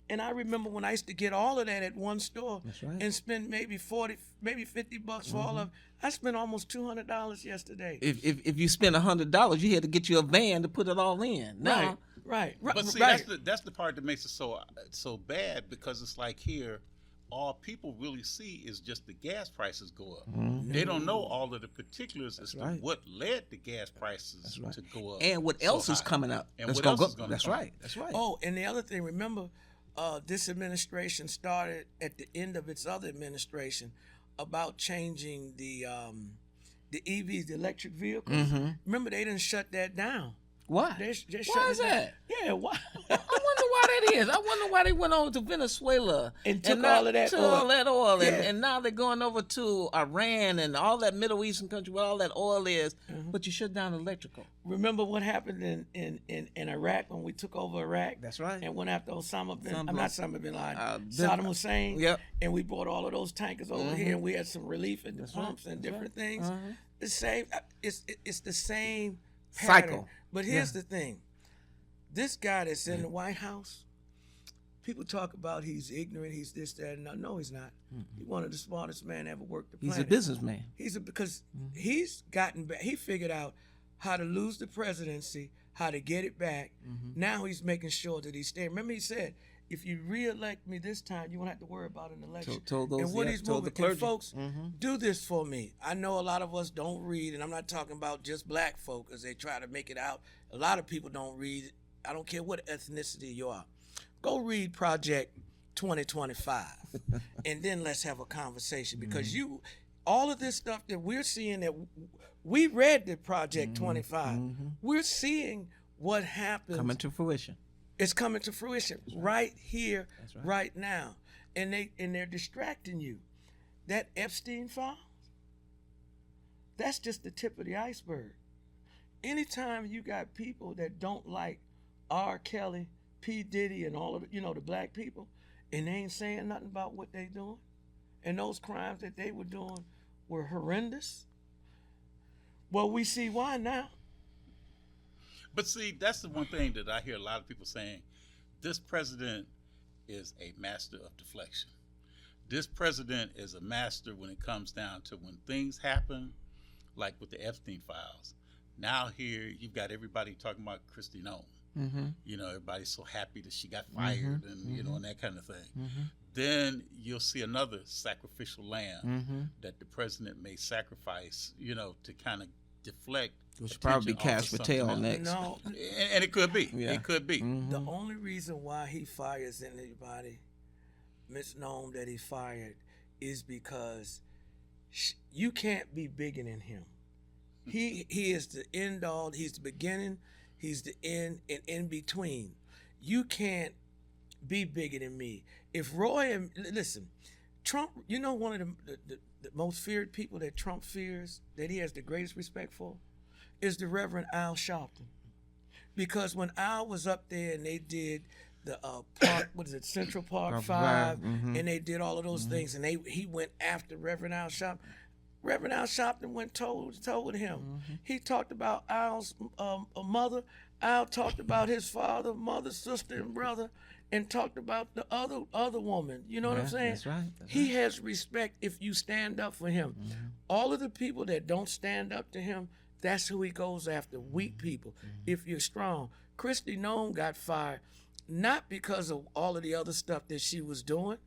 And I remember when I used to get all of that at one store That's right. and spend maybe 40, maybe $50 for all of it. I spent almost $200 yesterday. If you spend $100, you had to get you a van to put it all in. Now, Right. But see, right. that's the part that makes it so bad, because it's like here, all people really see is just the gas prices go up. Mhm. They don't know all of the particulars as to right. what led the gas prices right. to go up. and what so else is high. coming up? And that's what gonna else go. is gonna That's come. right. That's right. Oh, and the other thing, remember, this administration started at the end of its other administration about changing the EVs, the electric vehicles. Mhm. Remember, they didn't shut that down. Why? They're Why shutting is it down. that? Yeah, why? I wonder why that is. I wonder why they went over to Venezuela And took now- all of that took oil. all that oil, Yeah. and now they're going over to Iran and all that Middle Eastern country where all that oil is. But you shut down electrical. Remember what happened in Iraq when we took over Iraq? That's right. And went after Osama bin, Osama I'm not Osama bin Laden, bin- Saddam Hussein. Yep. And we brought all of those tankers over Mhm. here, and we had some relief at the That's right. pumps and That's different right. things. Uh-huh. The same. It's the same pattern. Cycle. But here's the thing: this guy that's in the White House, people talk about he's ignorant, he's this, that, and that. No, he's not. He's one of the smartest men ever worked the He's planet. a businessman. Because he's gotten back. He figured out how to lose the presidency, how to get it back. Now he's making sure that he's staying. Remember, he said, "If you reelect me this time, you won't have to worry about an election." Told those- and what yeah, he's told the moving, and clergy. folks, Mhm. do this for me. I know a lot of us don't read, and I'm not talking about just black folk, as they try to make it out. A lot of people don't read. I don't care what ethnicity you are. Go read Project 2025, and then let's have a conversation, because all of this stuff that we're seeing, that we read the Project 25, we're seeing what happens. Coming to fruition. It's coming to fruition right here, right now, and they're distracting you. That Epstein file, that's just the tip of the iceberg. Anytime you got people that don't like R. Kelly, P. Diddy, and all of the black people, and they ain't saying nothing about what they doing, and those crimes that they were doing were horrendous. Well, we see why now. But see, that's the one thing that I hear a lot of people saying. This president is a master of deflection. This president is a master when it comes down to when things happen, like with the Epstein files. Now here you've got everybody talking about Kristi Noem. Mm-hmm. You know, everybody's so happy that she got fired, and you know, and that kind of thing. Mm-hmm. Then you'll see another sacrificial lamb Mm-hmm. that the president may sacrifice, you know, to kind of deflect. Which should probably be attention Cash onto Patel something else. next. No, And it could be. Yeah. It could be. the only reason why he fires anybody, Ms. Noem, that he fired, is because you can't be bigger than him. He is the end all. He's the beginning. He's the end and in between. You can't be bigger than me. If Roy and listen, Trump, you know, one of the most feared people that Trump fears, that he has the greatest respect for, is the Reverend Al Sharpton. Because when Al was up there and they did the park, what is it, Central Park 5, and they did all of those things, and he went after Reverend Al Sharpton. Reverend Al Sharpton went toe to toe with him. He talked about Al's mother. Al talked about his father, mother, sister, and brother, and talked about the other woman. You know what I'm saying? That's right. He has respect if you stand up for him. All of the people that don't stand up to him, that's who he goes after, weak people. If you're strong. Kristi Noem got fired not because of all of the other stuff that she was doing.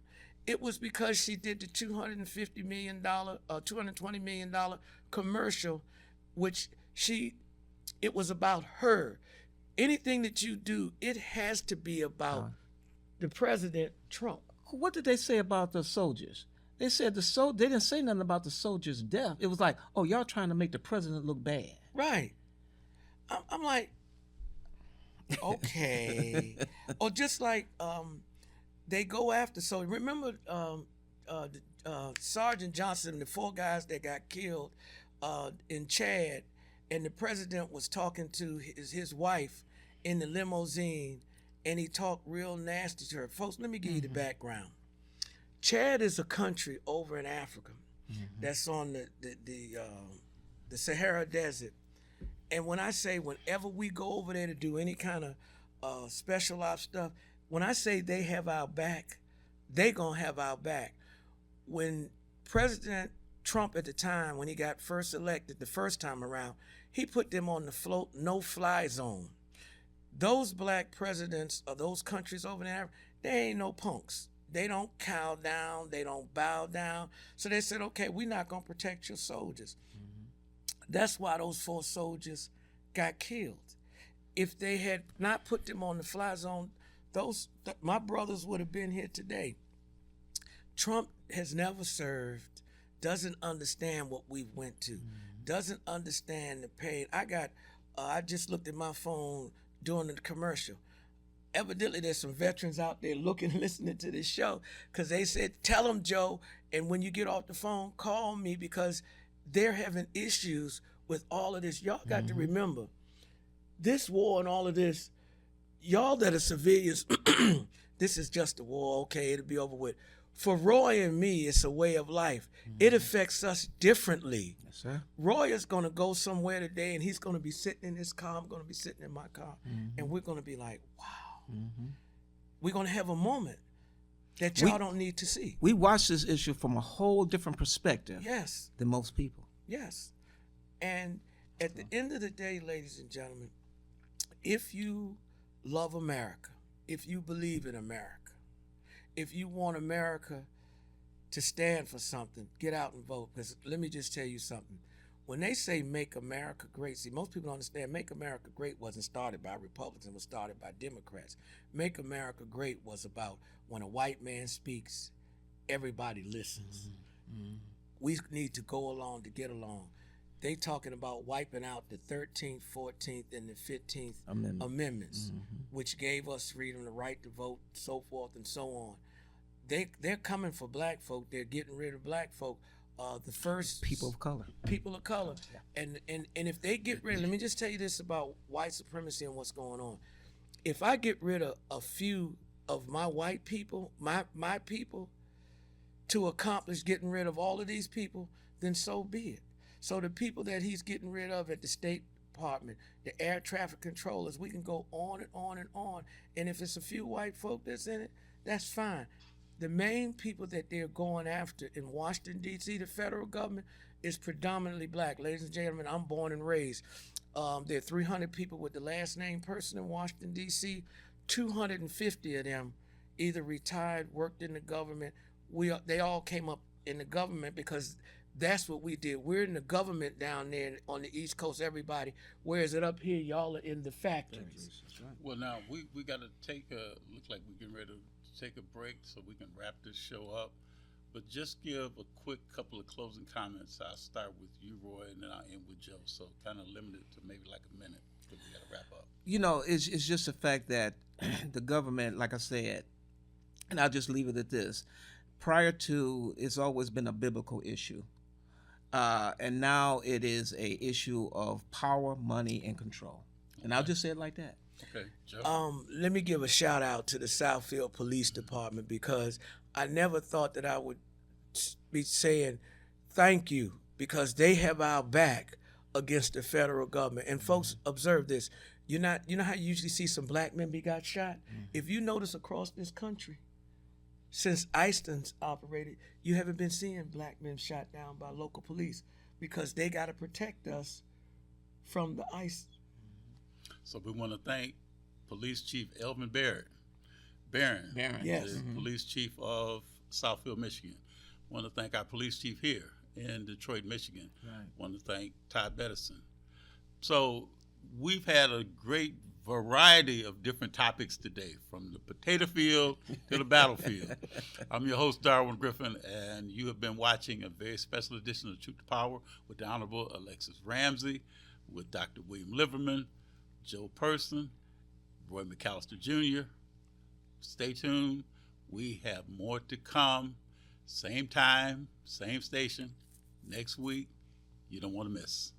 It was because she did the $220 million commercial, which it was about her. Anything that you do, it has to be about the President Trump. What did they say about the soldiers? They said they didn't say nothing about the soldiers' death. It was like, oh, y'all trying to make the president look bad. Right. I'm like, okay. Or just like they go after. So remember Sergeant Johnson, the 4 guys that got killed in Chad, and the president was talking to his wife in the limousine, and he talked real nasty to her. Folks, let me give you the background. Chad is a country over in Africa that's on the Sahara Desert. And when I say whenever we go over there to do any kind of special ops stuff, when I say they have our back, they gonna have our back. When President Trump at the time, when he got first elected the first time around, he put them on the no-fly zone. Those black presidents of those countries over there, they ain't no punks. They don't cow down. They don't bow down. So they said, okay, we're not going to protect your soldiers. That's why those 4 soldiers got killed. If they had not put them on the fly zone, my brothers would have been here today. Trump has never served, doesn't understand what we went to, doesn't understand the pain. I just looked at my phone during the commercial. Evidently, there's some veterans out there listening to this show, because they said, tell them, Joe, and when you get off the phone, call me, because they're having issues with all of this. Y'all got to remember, this war and all of this, y'all that are civilians, this is just a war, okay, it'll be over with. For Roy and me, it's a way of life. It affects us differently. Yes, sir. Roy is going to go somewhere today, and he's going to be sitting in his car. I'm going to be sitting in my car, and we're going to be like, wow. We're going to have a moment that y'all don't need to see. We watch this issue from a whole different perspective Yes, than most people. yes. And at the end of the day, ladies and gentlemen, if you love America, if you believe in America, if you want America to stand for something, get out and vote. Because let me just tell you something. When they say make America great, see, most people don't understand make America great wasn't started by Republicans, it was started by Democrats. Make America great was about when a white man speaks, everybody listens. We need to go along to get along. They talking about wiping out the 13th, 14th, and the 15th amendments, which gave us freedom, the right to vote, so forth and so on. They're coming for black folk. They're getting rid of black folk. The first People of color. And if they get rid, let me just tell you this about white supremacy and what's going on. If I get rid of a few of my white people, my people, to accomplish getting rid of all of these people, then so be it. So the people that he's getting rid of at the State Department, the air traffic controllers, we can go on and on and on. And if it's a few white folk that's in it, that's fine. The main people that they're going after in Washington, D.C., the federal government, is predominantly black. Ladies and gentlemen, I'm born and raised. There are 300 people with the last name person in Washington, D.C. 250 of them either retired, worked in the government. They all came up in the government because that's what we did. We're in the government down there on the East Coast, everybody. Whereas it up here, y'all are in the factories. Well, now we got to look like we're getting ready to take a break so we can wrap this show up. But just give a quick couple of closing comments. I'll start with you, Roy, and then I'll end with Joe. So kind of limit it to maybe like a minute because we got to wrap up. You know, it's just the fact that the government, like I said, and I'll just leave it at this. Prior to, it's always been a biblical issue. And now it is a issue of power, money, and control. And I'll just say it like that. Okay, Joe. Let me give a shout out to the Southfield Police Department, because I never thought that I would be saying thank you, because they have our back against the federal government. And folks, observe this. You know how you usually see some black men got shot? If you notice across this country, since ICE operated, you haven't been seeing black men shot down by local police because they got to protect us from the ICE. So we want to thank Police Chief Elvin Barron, Yes. the Police Chief of Southfield, Michigan. Want to thank our Police Chief here in Detroit, Michigan. Right. Want to thank Todd Bettison. So we've had a great variety of different topics today, from the potato field to the battlefield. I'm your host, Darwin Griffin, and you have been watching a very special edition of Truth to Power with the Honorable Alexis Ramsey, with Dr. William Liverman, Joe Person, Roy McAllister Jr. Stay tuned. We have more to come. Same time, same station, next week. You don't want to miss.